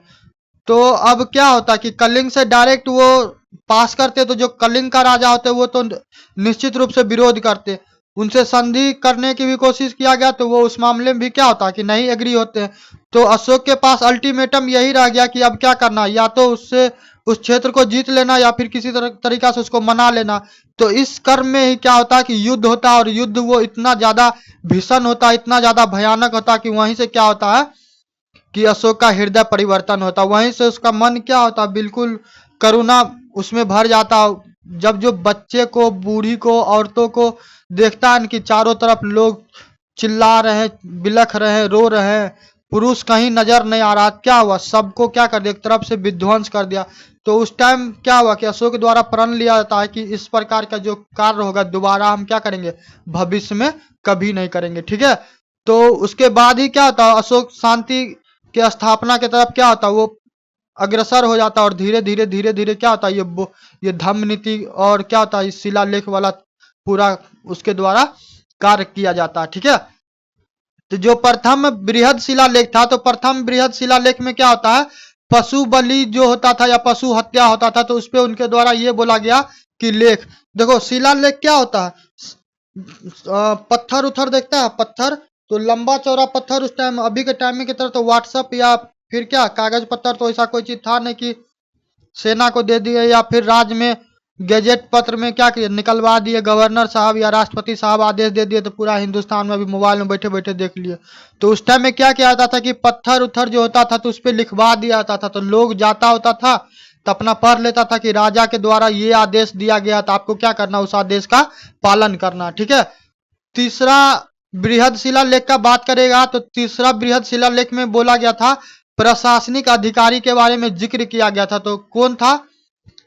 तो अब क्या होता कि कलिंग से डायरेक्ट वो पास करते, तो जो कलिंग का राजा होते वो तो निश्चित रूप से विरोध करते, उनसे संधि करने की भी कोशिश किया गया, तो वो उस मामले में भी क्या होता कि नहीं एग्री होते हैं। तो अशोक के पास अल्टीमेटम यही रह गया कि अब क्या करना, या तो उससे उस क्षेत्र को जीत लेना या फिर किसी तरीका से उसको मना लेना। तो इस क्रम में ही क्या होता है कि युद्ध होता है, और युद्ध वो इतना ज्यादा भीषण होता है, इतना ज्यादा भयानक होता है कि वहीं से क्या होता है कि अशोक का हृदय परिवर्तन होता, वहीं से उसका मन क्या होता, बिल्कुल करुणा उसमें भर जाता। जब जो बच्चे को, बूढ़ी को, औरतों को देखता है कि चारों तरफ लोग चिल्ला रहे हैं, बिलख रहे हैं, रो रहे हैं, पुरुष कहीं नजर नहीं आ रहा, क्या हुआ, सबको क्या कर दिया, एक तरफ से विध्वंस कर दिया। तो उस टाइम क्या हुआ कि अशोक द्वारा प्रण लिया जाता है कि इस प्रकार का जो कार्य होगा दोबारा हम क्या करेंगे, भविष्य में कभी नहीं करेंगे। ठीक है, तो उसके बाद ही क्या होता, अशोक शांति के स्थापना की तरफ क्या होता, वो अग्रसर हो जाता, और धीरे धीरे धीरे धीरे क्या होता, ये धम्म नीति और क्या होता, इस शिलालेख वाला पूरा उसके द्वारा कार्य किया जाता है। ठीक है, तो जो प्रथम बृहद शिलालेख था, तो प्रथम बृहद शिलालेख में क्या होता है, पशु बलि जो होता था या पशु हत्या होता था, तो उस पे उनके द्वारा ये बोला गया कि लेख, देखो शिलालेख क्या होता है, पत्थर उथर देखता है, पत्थर तो लंबा चौड़ा पत्थर, उस टाइम अभी के टाइम में की तरह तो व्हाट्सएप या फिर क्या कागज पत्थर तो ऐसा कोई चीज था नहीं कि सेना को दे दिए या फिर राज्य में गैजेट पत्र में क्या किए, निकलवा दिए, गवर्नर साहब या राष्ट्रपति साहब आदेश दे दिए, तो पूरा हिंदुस्तान में अभी मोबाइल में बैठे बैठे देख लिए। तो उस टाइम में क्या किया जाता था कि पत्थर उथर जो होता था तो उस पर लिखवा दिया जाता था, तो लोग जाता होता था तो अपना पढ़ लेता था कि राजा के द्वारा ये आदेश दिया गया था, आपको क्या करना, उस आदेश का पालन करना। ठीक है, तीसरा बृहद शिलालेख का बात करेगा, तो तीसरा बृहद शिलालेख में बोला गया था प्रशासनिक अधिकारी के बारे में जिक्र किया गया था। तो कौन था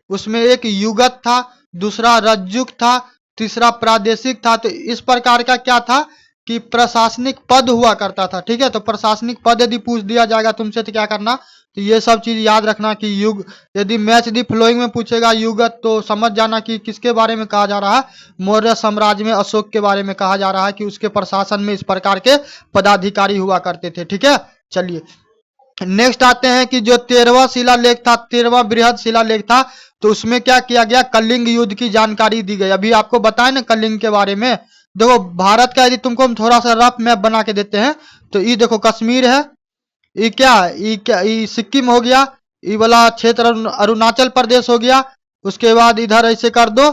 उसमें, एक युगत था, दूसरा रज्जुक था, तीसरा प्रादेशिक था। तो इस प्रकार का क्या था कि प्रशासनिक पद हुआ करता था। ठीक है, तो प्रशासनिक पद यदि पूछ दिया जाएगा तुमसे तो क्या करना, तो ये सब चीज याद रखना कि युग, यदि मैच दी फ्लोइंग में पूछेगा युगत तो समझ जाना कि किसके बारे में कहा जा रहा है, मौर्य साम्राज्य में अशोक के बारे में कहा जा रहा है कि उसके प्रशासन में इस प्रकार के पदाधिकारी हुआ करते थे। ठीक है, चलिए नेक्स्ट आते हैं कि जो 13वां शिलालेख था, 13वां बृहद शिलालेख था, तो उसमें क्या किया गया, कलिंग युद्ध की जानकारी दी गई। अभी आपको बताए ना कलिंग के बारे में। देखो भारत का यदि तुमको हम थोड़ा सा रफ मैप बना के देते हैं, तो ये देखो कश्मीर है, ये क्या है, ये सिक्किम हो गया, ये वाला क्षेत्र अरुणाचल प्रदेश हो गया, उसके बाद इधर ऐसे कर दो,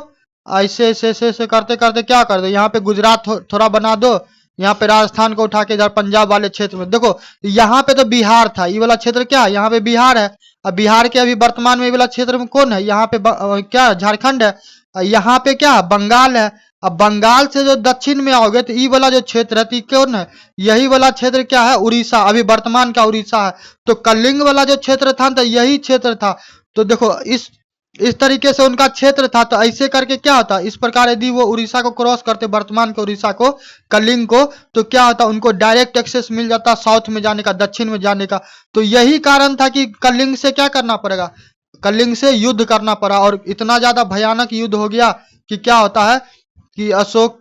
ऐसे ऐसे ऐसे ऐसे करते करते क्या कर दो, यहाँ पे गुजरात थोड़ा बना दो, यहाँ पे राजस्थान को उठा के इधर पंजाब वाले क्षेत्र में देखो, यहाँ पे तो बिहार था, ये वाला क्षेत्र क्या है, यहाँ पे बिहार है। अब बिहार के अभी वर्तमान में ये वाला क्षेत्र में कौन है, यहाँ पे क्या झारखंड है, यहाँ पे क्या बंगाल है। अब बंगाल से जो दक्षिण में आओगे तो ये वाला जो क्षेत्र है तो कौन है, यही वाला क्षेत्र क्या है, उड़ीसा, अभी वर्तमान का उड़ीसा है। तो कलिंग वाला जो क्षेत्र था तो यही क्षेत्र था। तो देखो इस तरीके से उनका क्षेत्र था। तो ऐसे करके क्या होता, इस प्रकार यदि वो उड़ीसा को क्रॉस करते, वर्तमान के उड़ीसा को, कलिंग को, तो क्या होता, उनको डायरेक्ट एक्सेस मिल जाता साउथ में जाने का, दक्षिण में जाने का। तो यही कारण था कि कलिंग से क्या करना पड़ेगा, कलिंग से युद्ध करना पड़ा, और इतना ज्यादा भयानक युद्ध हो गया कि क्या होता है कि अशोक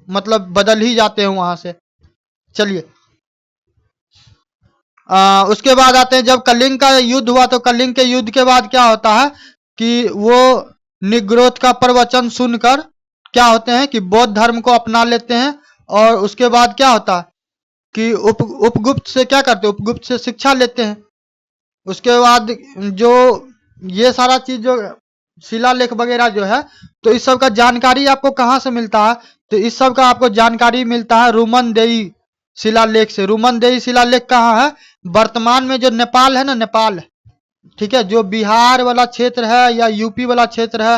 मतलब बदल ही जाते हैं वहां से। चलिए उसके बाद आते हैं, जब कलिंग का युद्ध हुआ तो कलिंग के युद्ध के बाद क्या होता है कि वो निग्रोध का प्रवचन सुनकर क्या होते हैं कि बौद्ध धर्म को अपना लेते हैं। और उसके बाद क्या होता है कि उपगुप्त से क्या करते हैं, उपगुप्त से शिक्षा लेते हैं। उसके बाद जो ये सारा चीज जो शिलालेख वगैरह जो है, तो इस सब का जानकारी आपको कहाँ से मिलता है, तो इस सब का आपको जानकारी मिलता है रुमनदेही शिलालेख से। रुमनदेही शिलालेख कहाँ है, वर्तमान में जो नेपाल है ना, नेपाल, ठीक है, जो बिहार वाला क्षेत्र है या यूपी वाला क्षेत्र है,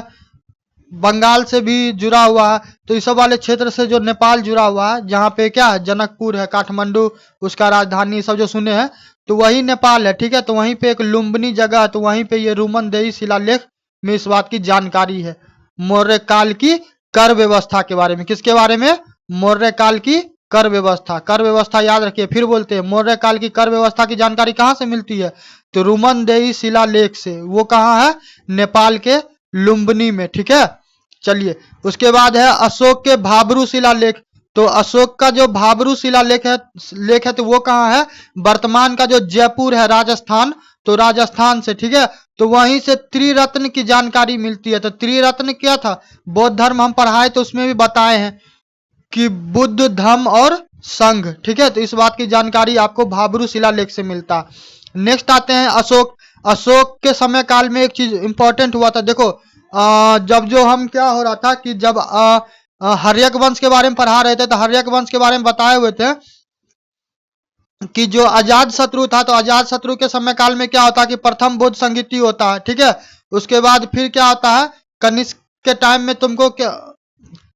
बंगाल से भी जुड़ा हुआ है। तो इस सब वाले क्षेत्र से जो नेपाल जुड़ा हुआ है, जहाँ पे क्या है, जनकपुर है, काठमांडू उसका राजधानी, सब जो सुने हैं, तो वही नेपाल है। ठीक है, तो वहीं पे एक लुम्बिनी जगह है, तो वहीं पे ये रुमनदेही शिलालेख में इस बात की जानकारी है, मौर्य काल की कर व्यवस्था के बारे में। किसके बारे में? मौर्य काल की कर व्यवस्था। कर व्यवस्था याद रखिए, फिर बोलते हैं मौर्य काल की कर व्यवस्था की जानकारी कहाँ से मिलती है? तो रुमनदेही शिलालेख से। वो कहाँ है? नेपाल के लुम्बिनी में। ठीक है, चलिए उसके बाद है अशोक के भाब्रू शिलालेख। तो अशोक का जो भाब्रू शिलालेख है तो वो कहाँ है? वर्तमान का जो जयपुर है राजस्थान, तो राजस्थान से। ठीक है, तो वहीं से त्रिरत्न की जानकारी मिलती है। तो त्रिरत्न क्या था? बौद्ध धर्म हम पढ़ाए तो उसमें भी बताए हैं कि बुद्ध, धम्म और संघ। ठीक है, तो इस बात की जानकारी आपको भाब्रू शिलालेख से मिलता। नेक्स्ट आते हैं अशोक। अशोक के समय काल में एक चीज इंपॉर्टेंट हुआ था, देखो जब जो हम क्या हो रहा था कि जब हर्यक वंश के बारे में पढ़ा रहे थे, तो हर्यक वंश के बारे में बताए हुए थे कि जो अजात शत्रु था, तो अजात शत्रु के समय काल में क्या होता है कि प्रथम बौद्ध संगीति होता है। ठीक है, उसके बाद फिर क्या होता है, कनिष्क के टाइम में तुमको क्या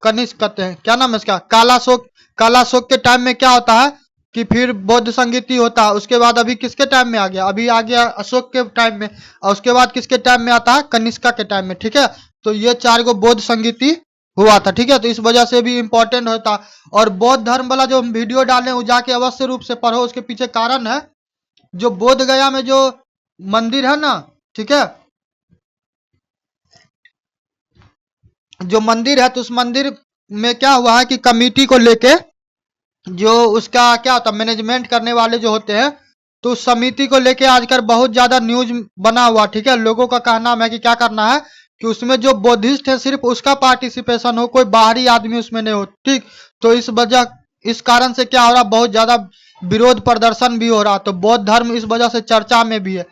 कनिष्क कहते हैं, क्या नाम है इसका, कालाशोक। कालाशोक के टाइम में क्या होता है कि फिर बौद्ध संगीति होता है। उसके बाद अभी किसके टाइम में आ गया? अभी आ गया अशोक के टाइम में। और उसके बाद किसके टाइम में आता है? कनिष्का के टाइम में। ठीक है, तो ये 4 गो बौद्ध संगीति हुआ था। ठीक है, तो इस वजह से भी इंपॉर्टेंट होता। और बौद्ध धर्म वाला जो हम वीडियो डाले वो जाके अवश्य रूप से पढ़ो, उसके पीछे कारण है, जो बोध गया में जो मंदिर है ना, ठीक है, जो मंदिर है, तो उस मंदिर में क्या हुआ है कि कमिटी को लेके जो उसका क्या होता है, मैनेजमेंट करने वाले जो होते हैं, तो उस समिति को लेके आजकल बहुत ज्यादा न्यूज बना हुआ। ठीक है, लोगों का कहना है कि क्या करना है कि उसमें जो बौद्धिस्ट है सिर्फ उसका पार्टिसिपेशन हो, कोई बाहरी आदमी उसमें नहीं हो। ठीक, तो इस कारण से क्या हो रहा, बहुत ज्यादा विरोध प्रदर्शन भी हो रहा। तो बौद्ध धर्म इस वजह से चर्चा में भी है।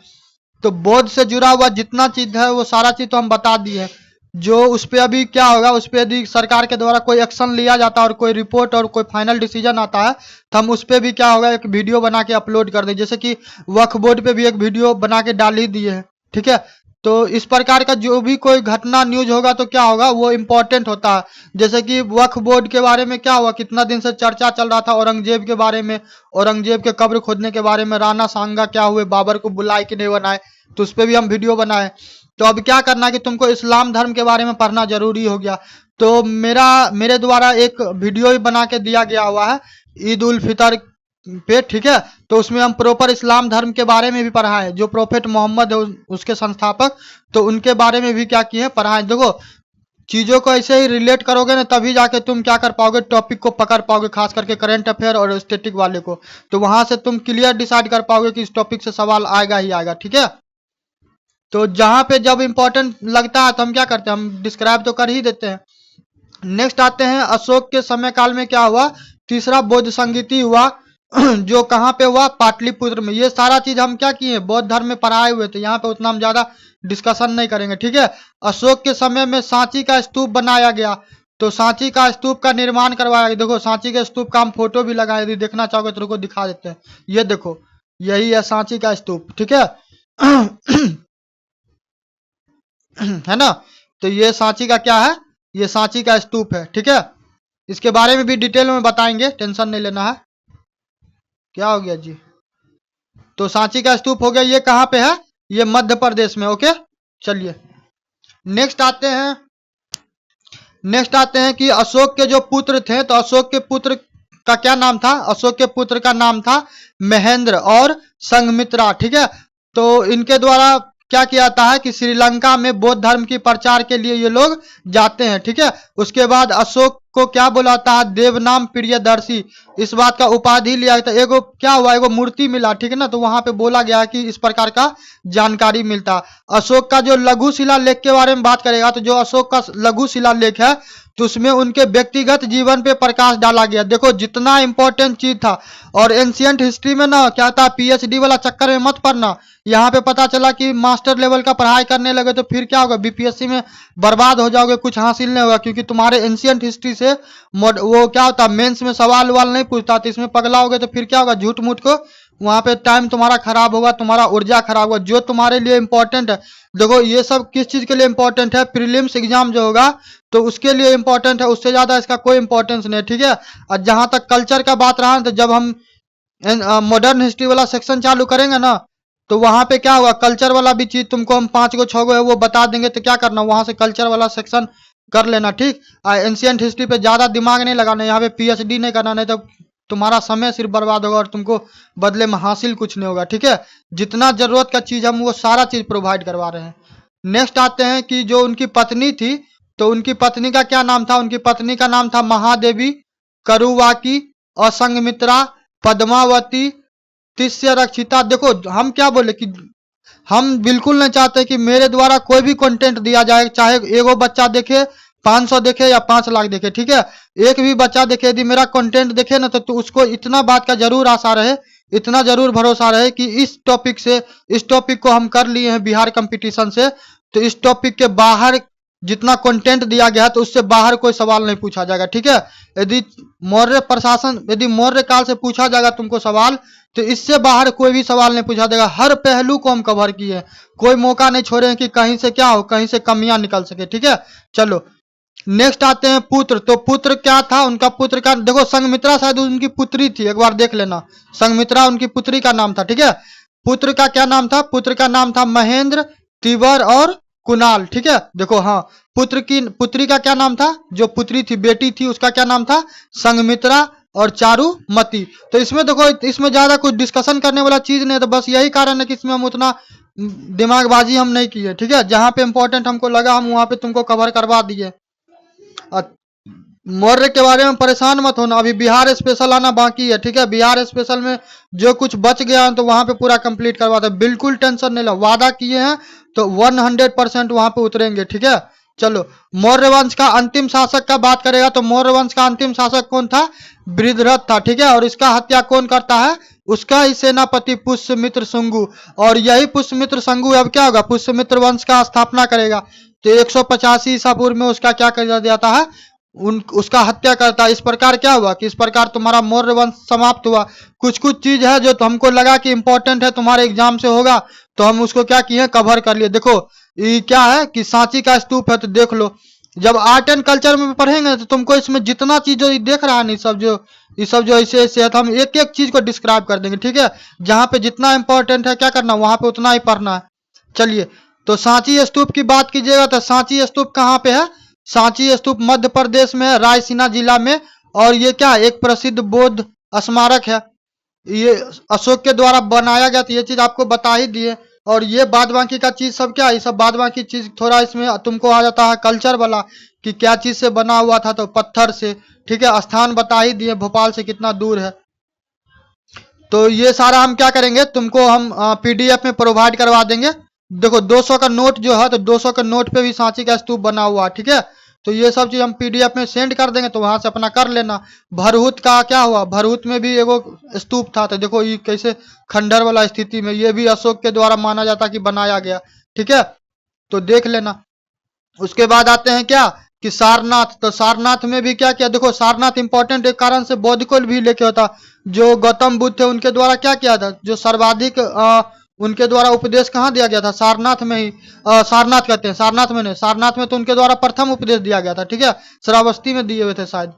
तो बौद्ध से जुड़ा हुआ जितना चीज है वो सारा चीज तो हम बता दिए। जो उस पर अभी क्या होगा, उस पर यदि सरकार के द्वारा कोई एक्शन लिया जाता है और कोई रिपोर्ट और कोई फाइनल डिसीजन आता है, तो हम उस पर भी क्या होगा, एक वीडियो बना के अपलोड कर दें। जैसे कि वक्फ बोर्ड पे भी एक वीडियो बना के डाल ही दिए है। ठीक है, तो इस प्रकार का जो भी कोई घटना न्यूज होगा तो क्या होगा, वो इम्पोर्टेंट होता है। जैसे कि वक्फ बोर्ड के बारे में क्या हुआ, कितना दिन से चर्चा चल रहा था औरंगजेब के बारे में, औरंगजेब के कब्र खोदने के बारे में, राणा सांगा क्या हुए, बाबर को बुलाए कि नहीं बनाए, तो उस पर भी हम वीडियो बनाए। तो अब क्या करना है कि तुमको इस्लाम धर्म के बारे में पढ़ना जरूरी हो गया। तो मेरे द्वारा एक वीडियो ही बना के दिया गया हुआ है ईद उल फितर पे। ठीक है, तो उसमें हम प्रॉपर इस्लाम धर्म के बारे में भी पढ़ा है, जो प्रोफेट मोहम्मद है उसके संस्थापक, तो उनके बारे में भी क्या किए हैं, पढ़ा है। देखो चीजों को ऐसे ही रिलेट करोगे ना, तभी जाके तुम क्या कर पाओगे, टॉपिक को पकड़ पाओगे, खास करके करंट अफेयर और स्टैटिक वाले को। तो वहां से तुम क्लियर डिसाइड कर पाओगे कि इस टॉपिक से सवाल आएगा ही आएगा। ठीक है, तो जहां पे जब इंपॉर्टेंट लगता है तो हम क्या करते हैं, हम डिस्क्राइब तो कर ही देते हैं। नेक्स्ट आते हैं अशोक के समय काल में क्या हुआ, तीसरा बौद्ध संगीति हुआ जो कहाँ पे हुआ, पाटलिपुत्र में। ये सारा चीज हम क्या किए, बौद्ध धर्म में पढ़ाए हुए थे, यहाँ पे उतना हम ज्यादा डिस्कशन नहीं करेंगे। ठीक है, अशोक के समय में सांची का स्तूप बनाया गया। तो सांची का स्तूप का निर्माण करवाया गया। देखो सांची के स्तूप का हम फोटो भी लगाए, यदि देखना चाहोगे तो दिखा देते हैं। ये देखो, यही है सांची का स्तूप। ठीक है है ना, तो ये सांची का क्या है, ये सांची का स्तूप है। ठीक है, इसके बारे में भी डिटेल में बताएंगे, टेंशन नहीं लेना है। क्या हो गया जी, तो सांची का स्तूप हो गया, ये कहाँ पे है, ये मध्य प्रदेश में। ओके, चलिए नेक्स्ट आते हैं कि अशोक के जो पुत्र थे, तो अशोक के पुत्र का क्या नाम था, अशोक के पुत्र का नाम था महेंद्र और संघमित्रा। ठीक है, तो इनके द्वारा क्या किया जाता है कि श्रीलंका में बौद्ध धर्म की प्रचार के लिए ये लोग जाते हैं। ठीक है, उसके बाद अशोक को क्या बुलाता है, देवनाम प्रियदर्शी, इस बात का उपाधि लिया था। एगो क्या हुआ, एगो मूर्ति मिला। ठीक है ना, तो वहां पे बोला गया कि इस प्रकार का जानकारी मिलता। अशोक का जो लघु शिलालेख के बारे में बात करेगा, तो जो अशोक का लघु शिलालेख है, तो उसमें उनके व्यक्तिगत जीवन पे प्रकाश डाला गया। देखो जितना इंपॉर्टेंट चीज था, और एंशियंट हिस्ट्री में ना क्या था, पीएचडी वाला चक्कर में मत पड़ना। यहाँ पे पता चला कि मास्टर लेवल का पढ़ाई करने लगे तो फिर क्या होगा, बीपीएससी में बर्बाद हो जाओगे, कुछ हासिल नहीं होगा, क्योंकि तुम्हारे एंशियंट हिस्ट्री से वो क्या होता है, मेंस में सवाल वाल नहीं पूछता, तो इसमें पगला होगे तो फिर क्या होगा, झूठ मूठ को वहां पे टाइम तुम्हारा खराब होगा, तुम्हारा ऊर्जा खराब होगा। जो तुम्हारे लिए इंपॉर्टेंट है, देखो ये सब किस चीज के लिए इंपॉर्टेंट है, प्रीलिम्स एग्जाम जो होगा तो उसके लिए इंपॉर्टेंट है, उससे ज्यादा इसका कोई इंपॉर्टेंस नहीं है, ठीक है। और जहां तक कल्चर का बात रहा, तो जब हम मॉडर्न हिस्ट्री वाला सेक्शन चालू करेंगे ना, तो वहां पे क्या होगा, कल्चर वाला भी चीज तुमको हम 5 गो 6 गो है वो बता देंगे, तो क्या करना, वहां से कल्चर वाला सेक्शन कर लेना, ठीक। एंशियंट हिस्ट्री पे ज्यादा दिमाग नहीं लगाना, यहाँ पे पीएचडी नहीं करना, नहीं तो तुम्हारा समय सिर्फ बर्बाद होगा और तुमको बदले में हासिल कुछ नहीं होगा, ठीक है। जितना जरूरत का चीज हम वो सारा चीज प्रोवाइड करवा रहे हैं। नेक्स्ट आते हैं कि जो उनकी पत्नी थी, तो उनकी पत्नी का क्या नाम था, उनकी पत्नी का नाम था महादेवी, करुवाकी, असंगमित्रा, पद्मावती, तिस्य रक्षिता। देखो हम क्या बोले कि हम बिल्कुल नहीं चाहते कि मेरे द्वारा कोई भी कंटेंट दिया जाए, चाहे एगो बच्चा देखे 500 देखे या 5 लाख देखे, ठीक है। एक भी बच्चा देखे यदि मेरा कंटेंट देखे ना, तो उसको इतना बात का जरूर आशा रहे, इतना जरूर भरोसा रहे कि इस टॉपिक से, इस टॉपिक को हम कर लिए हैं बिहार कंपटीशन से, तो इस टॉपिक के बाहर जितना कंटेंट दिया गया है तो उससे बाहर कोई सवाल नहीं पूछा जाएगा, ठीक है। यदि मौर्य प्रशासन, यदि मौर्य काल से पूछा जाएगा तुमको सवाल, तो इससे बाहर कोई भी सवाल नहीं पूछा जाएगा। हर पहलू को हम कवर किए हैं, कोई मौका नहीं छोड़े हैं कि कहीं से क्या हो, कहीं से कमियां निकल सके, ठीक है। चलो नेक्स्ट आते हैं पुत्र। तो पुत्र क्या था उनका, पुत्र का देखो संघमित्रा शायद उनकी पुत्री थी, एक बार देख लेना, संघमित्रा उनकी पुत्री का नाम था, ठीक है। पुत्र का क्या नाम था, पुत्र का नाम था महेंद्र, तिवर और कुणाल, ठीक है। देखो हाँ, पुत्र की पुत्री का क्या नाम था, जो पुत्री थी बेटी थी उसका क्या नाम था, संघमित्रा और चारुमती। तो इसमें देखो, इसमें ज्यादा कुछ डिस्कशन करने वाला चीज नहीं है, तो बस यही कारण है कि इसमें हम उतना दिमागबाजी हम नहीं किए, ठीक है। जहां पे इंपॉर्टेंट हमको लगा हम वहां पे तुमको कवर करवा दिए। मौर्य के बारे में परेशान मत होना, अभी बिहार स्पेशल आना बाकी है, ठीक है। बिहार स्पेशल में जो कुछ बच गया है तो वहां पे पूरा कंप्लीट करवा दे, बिल्कुल टेंशन नहीं लो, वादा किए हैं तो 100% वहां पे उतरेंगे, ठीक है। चलो मौर्य वंश का अंतिम शासक का बात करेगा, तो मौर्य वंश का अंतिम शासक कौन था, बृहद्रथ था, ठीक है। और इसका हत्या कौन करता है, उसका ही सेनापति पुष्यमित्र शुंगु। और यही पुष्यमित्र शुंगु अब क्या होगा, पुष्यमित्र वंश का स्थापना करेगा। तो 185 ईसा पूर्व में उसका क्या कर दिया जाता है, उसका हत्या करता है। इस प्रकार क्या हुआ कि इस प्रकार तुम्हारा मौर्य वंश समाप्त हुआ। कुछ कुछ चीज है जो हमको लगा कि इंपॉर्टेंट है, तुम्हारे एग्जाम से होगा, तो हम उसको क्या किए, कवर कर लिए। देखो ये क्या है कि सांची का स्तूप है, तो देख लो। जब आर्ट एंड कल्चर में पढ़ेंगे तो तुमको इसमें जितना चीज जो देख रहा है ना, ये सब जो ऐसे ऐसे है, तो हम एक एक चीज को डिस्क्राइब कर देंगे, ठीक है। जहां पे जितना इंपॉर्टेंट है क्या करना, वहां पे उतना ही पढ़ना है। चलिए, तो सांची स्तूप की बात कीजिएगा तो सांची स्तूप कहाँ पे है, सांची स्तूप मध्य प्रदेश में रायसीना जिला में। और ये क्या, एक प्रसिद्ध बौद्ध स्मारक है, ये अशोक के द्वारा बनाया गया था, ये चीज आपको बता ही दिए। और ये बाद बाकी का चीज सब क्या है, ये सब बाद बाकी चीज थोड़ा इसमें तुमको आ जाता है कल्चर वाला, कि क्या चीज से बना हुआ था, तो पत्थर से, ठीक है। स्थान बता ही दिए, भोपाल से कितना दूर है। तो ये सारा हम क्या करेंगे, तुमको हम पीडीएफ में प्रोवाइड करवा देंगे। देखो 200 का नोट जो है, तो 200 के नोट पे भी सांची का स्तूप बना हुआ है, ठीक है। तो ये सब चीज हम पीडीएफ में सेंड कर देंगे, तो वहां से अपना कर लेना। भरहुत का क्या हुआ, भरहुत में भी एगो स्तूप था, तो देखो ये कैसे खंडर वाला स्थिति में, ये भी अशोक के द्वारा माना जाता कि बनाया गया, ठीक है। तो देख लेना। उसके बाद आते हैं क्या कि सारनाथ। तो सारनाथ में भी क्या किया, देखो सारनाथ इंपॉर्टेंट एक कारण से बौद्ध को भी लेके होता, जो गौतम बुद्ध थे उनके द्वारा क्या किया था, जो सर्वाधिक उनके द्वारा उपदेश कहाँ दिया गया था, सारनाथ में ही। सारनाथ कहते हैं, सारनाथ में नहीं, सारनाथ में तो उनके द्वारा प्रथम उपदेश दिया गया था, ठीक है। श्रावस्ती में दिए हुए थे शायद।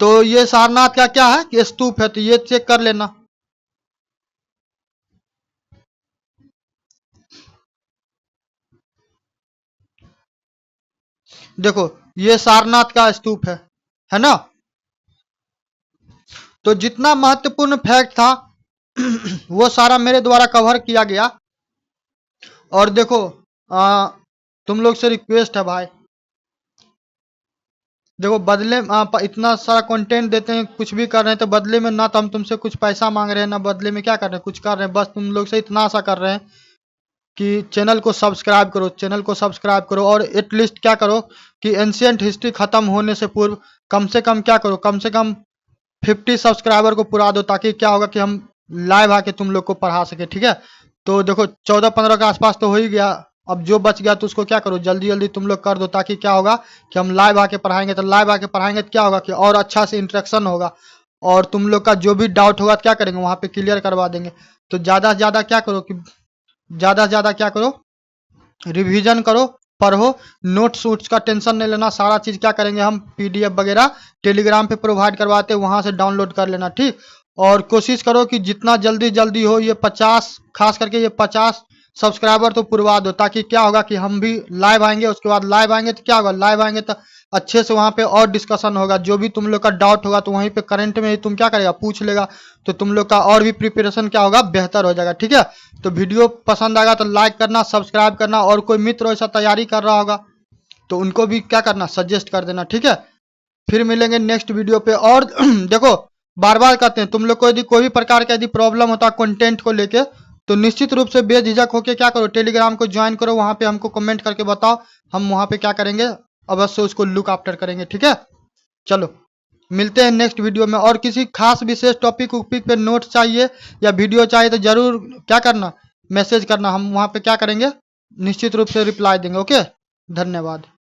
तो ये सारनाथ का क्या है कि स्तूप है, तो ये चेक कर लेना। देखो ये सारनाथ का स्तूप है ना। तो जितना महत्वपूर्ण फैक्ट था वो सारा मेरे द्वारा कवर किया गया। और देखो तुम लोग से रिक्वेस्ट है भाई, देखो बदले में इतना सारा कंटेंट देते हैं, कुछ भी कर रहे हैं, तो बदले में ना तो हम तुमसे कुछ पैसा मांग रहे हैं, ना बदले में क्या कर रहे हैं, कुछ कर रहे हैं। बस तुम लोग से इतना आशा कर रहे हैं कि चैनल को सब्सक्राइब करो, चैनल को सब्सक्राइब करो। और एटलीस्ट क्या करो कि एंशिएंट हिस्ट्री खत्म होने से पूर्व कम से कम क्या करो, कम से कम 50 सब्सक्राइबर को पुरा दो, ताकि क्या होगा कि हम लाइव आके तुम लोग को पढ़ा सके, ठीक है। तो देखो 14-15 के आसपास तो हो ही गया, अब जो बच गया तो उसको क्या करो, जल्दी जल्दी तुम लोग कर दो, ताकि क्या होगा कि हम लाइव आके पढ़ाएंगे। तो लाइव आके पढ़ाएंगे तो क्या होगा कि और अच्छा से इंटरेक्शन होगा, और तुम लोग का जो भी डाउट होगा क्या करेंगे वहाँ पे क्लियर करवा देंगे। तो ज़्यादा से ज़्यादा क्या करो कि ज़्यादा से ज़्यादा क्या करो, रिवीजन करो, पढ़ो, नोट्स वोट्स का टेंशन नहीं लेना, सारा चीज़ क्या करेंगे हम पीडीएफ वगैरह टेलीग्राम पे प्रोवाइड करवाते हैं, वहाँ से डाउनलोड कर लेना, ठीक। और कोशिश करो कि जितना जल्दी जल्दी हो ये 50, खास करके ये 50 सब्सक्राइबर तो पुरवा दो, ताकि क्या होगा कि हम भी लाइव आएंगे, उसके बाद लाइव आएंगे तो क्या होगा, लाइव आएंगे तो अच्छे से वहाँ पे और डिस्कशन होगा, जो भी तुम लोग का डाउट होगा तो वहीं पे करंट में ही तुम क्या करेगा पूछ लेगा, तो तुम लोग का और भी प्रिपरेशन क्या होगा बेहतर हो जाएगा, ठीक है। तो वीडियो पसंद आएगा तो लाइक करना, सब्सक्राइब करना, और कोई मित्र ऐसा तैयारी कर रहा होगा तो उनको भी क्या करना सजेस्ट कर देना, ठीक है। फिर मिलेंगे नेक्स्ट वीडियो पे। और देखो बार बार कहते हैं तुम लोग को यदि कोई भी प्रकार का यदि प्रॉब्लम होता है कंटेंट को लेके, तो निश्चित रूप से बेझिझक होके क्या करो, टेलीग्राम को ज्वाइन करो, वहां पे हमको कमेंट करके बताओ, हम वहां पे क्या करेंगे अवश्य उसको लुक आफ्टर करेंगे, ठीक है। चलो मिलते हैं नेक्स्ट वीडियो में। और किसी खास विशेष टॉपिक उपिक पे नोट चाहिए या वीडियो चाहिए तो जरूर क्या करना मैसेज करना, हम वहां पे क्या करेंगे निश्चित रूप से रिप्लाई देंगे। ओके, धन्यवाद।